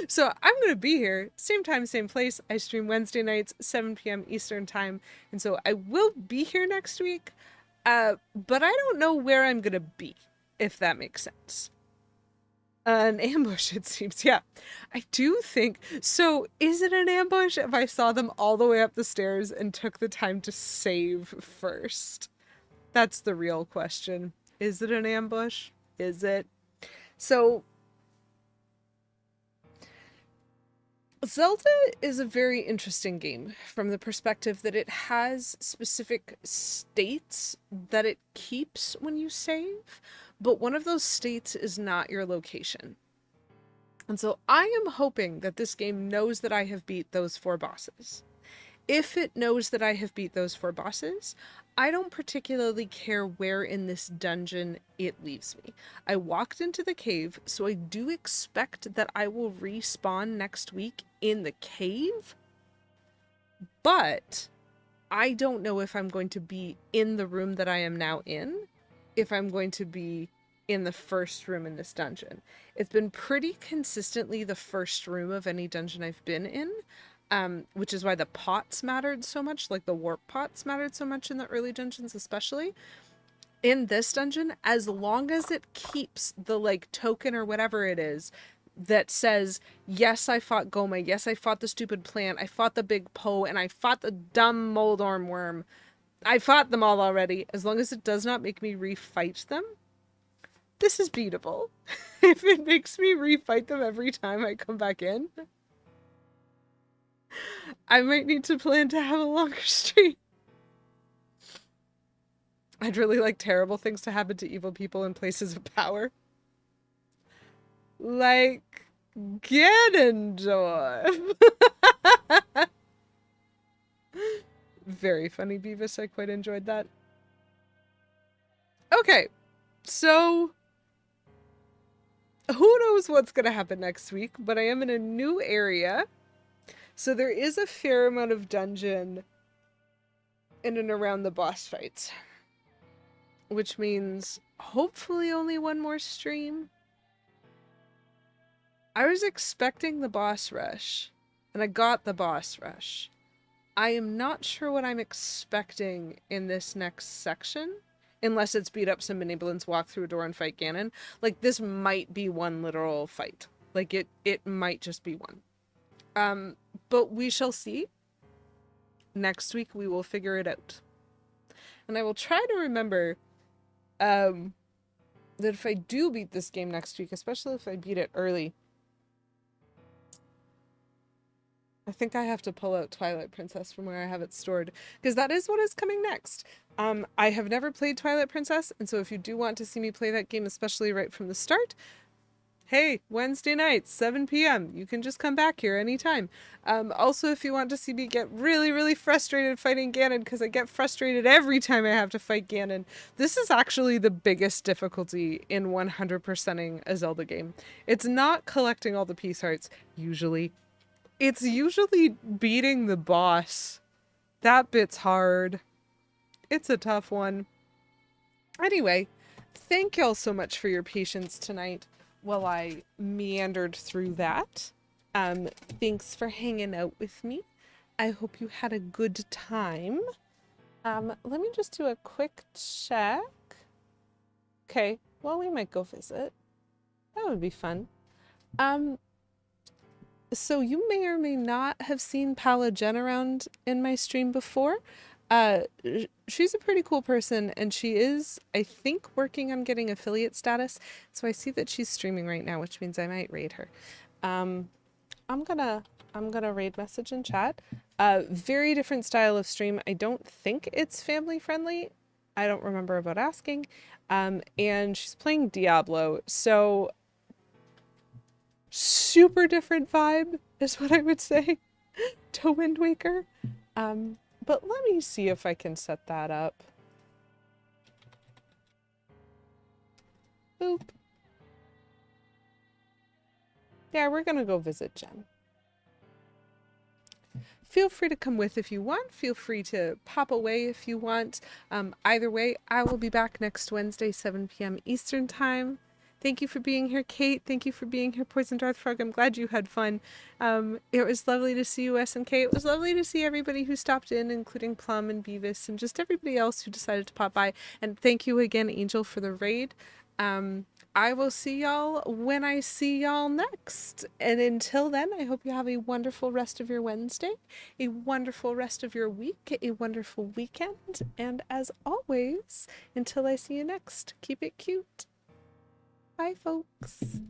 So I'm gonna be here, same time, same place. I stream Wednesday nights, 7 p.m. Eastern time, and so I will be here next week. But I don't know where I'm gonna be, if that makes sense. An ambush, it seems. Yeah, I do think so. Is it an ambush if I saw them all the way up the stairs and took the time to save first? That's the real question. Is it an ambush? Is it? So Zelda is a very interesting game from the perspective that it has specific states that it keeps when you save, but one of those states is not your location. And so I am hoping that this game knows that I have beat those 4 bosses. If it knows that I have beat those 4 bosses, I don't particularly care where in this dungeon it leaves me. I walked into the cave, so I do expect that I will respawn next week in the cave, but I don't know if I'm going to be in the room that I am now in, if I'm going to be in the first room in this dungeon. It's been pretty consistently the first room of any dungeon I've been in, which is why the pots mattered so much, like the warp pots mattered so much in the early dungeons especially. In this dungeon, as long as it keeps the like token or whatever it is that says, yes, I fought Gohma, yes, I fought the stupid plant, I fought the big Poe, and I fought the dumb Moldorm worm. I fought them all already. As long as it does not make me refight them, this is beatable. If it makes me refight them every time I come back in, I might need to plan to have a longer stream. I'd really like terrible things to happen to evil people in places of power. Like Ganondorf. Very funny, Beavis. I quite enjoyed that. Okay, so who knows what's going to happen next week, but I am in a new area. So there is a fair amount of dungeon in and around the boss fights, which means hopefully only one more stream. I was expecting the boss rush, and I got the boss rush. I am not sure what I'm expecting in this next section, unless it's beat up some miniblins, walk through a door, and fight Ganon. Like, this might be one literal fight. Like, it might just be one. But we shall see. Next week we will figure it out. And I will try to remember that if I do beat this game next week, especially if I beat it early, I think I have to pull out Twilight Princess from where I have it stored, because that is what is coming next. I have never played Twilight Princess, and so if you do want to see me play that game, especially right from the start, hey, Wednesday nights, 7 p.m. You can just come back here anytime. Also, if you want to see me get really, really frustrated fighting Ganon, because I get frustrated every time I have to fight Ganon, this is actually the biggest difficulty in 100%ing a Zelda game. It's not collecting all the piece hearts, usually. It's usually beating the boss. That bit's hard. It's a tough one. Anyway, thank y'all so much for your patience tonight while I meandered through that. Thanks for hanging out with me. I hope you had a good time. Let me just do a quick check. Okay, well, we might go visit. That would be fun. So you may or may not have seen Pala Jen around in my stream before. She's a pretty cool person, and she is, I think, working on getting affiliate status. So I see that she's streaming right now, which means I might raid her. I'm gonna raid message and chat. Very different style of stream. I don't think it's family friendly. I don't remember about asking. And she's playing Diablo, so super different vibe is what I would say to Windwaker. but let me see if I can set that up. Boop. Yeah, we're gonna go visit Jen. Feel free to come with if you want. Feel free to pop away if you want. Either way, I will be back next Wednesday, 7 p.m. Eastern Time. Thank you for being here, Kate. Thank you for being here, Poison Darth Frog. I'm glad you had fun. It was lovely to see you, SNK. It was lovely to see everybody who stopped in, including Plum and Beavis and just everybody else who decided to pop by. And thank you again, Angel, for the raid. I will see y'all when I see y'all next. And until then, I hope you have a wonderful rest of your Wednesday, a wonderful rest of your week, a wonderful weekend. And as always, until I see you next, keep it cute. Bye, folks.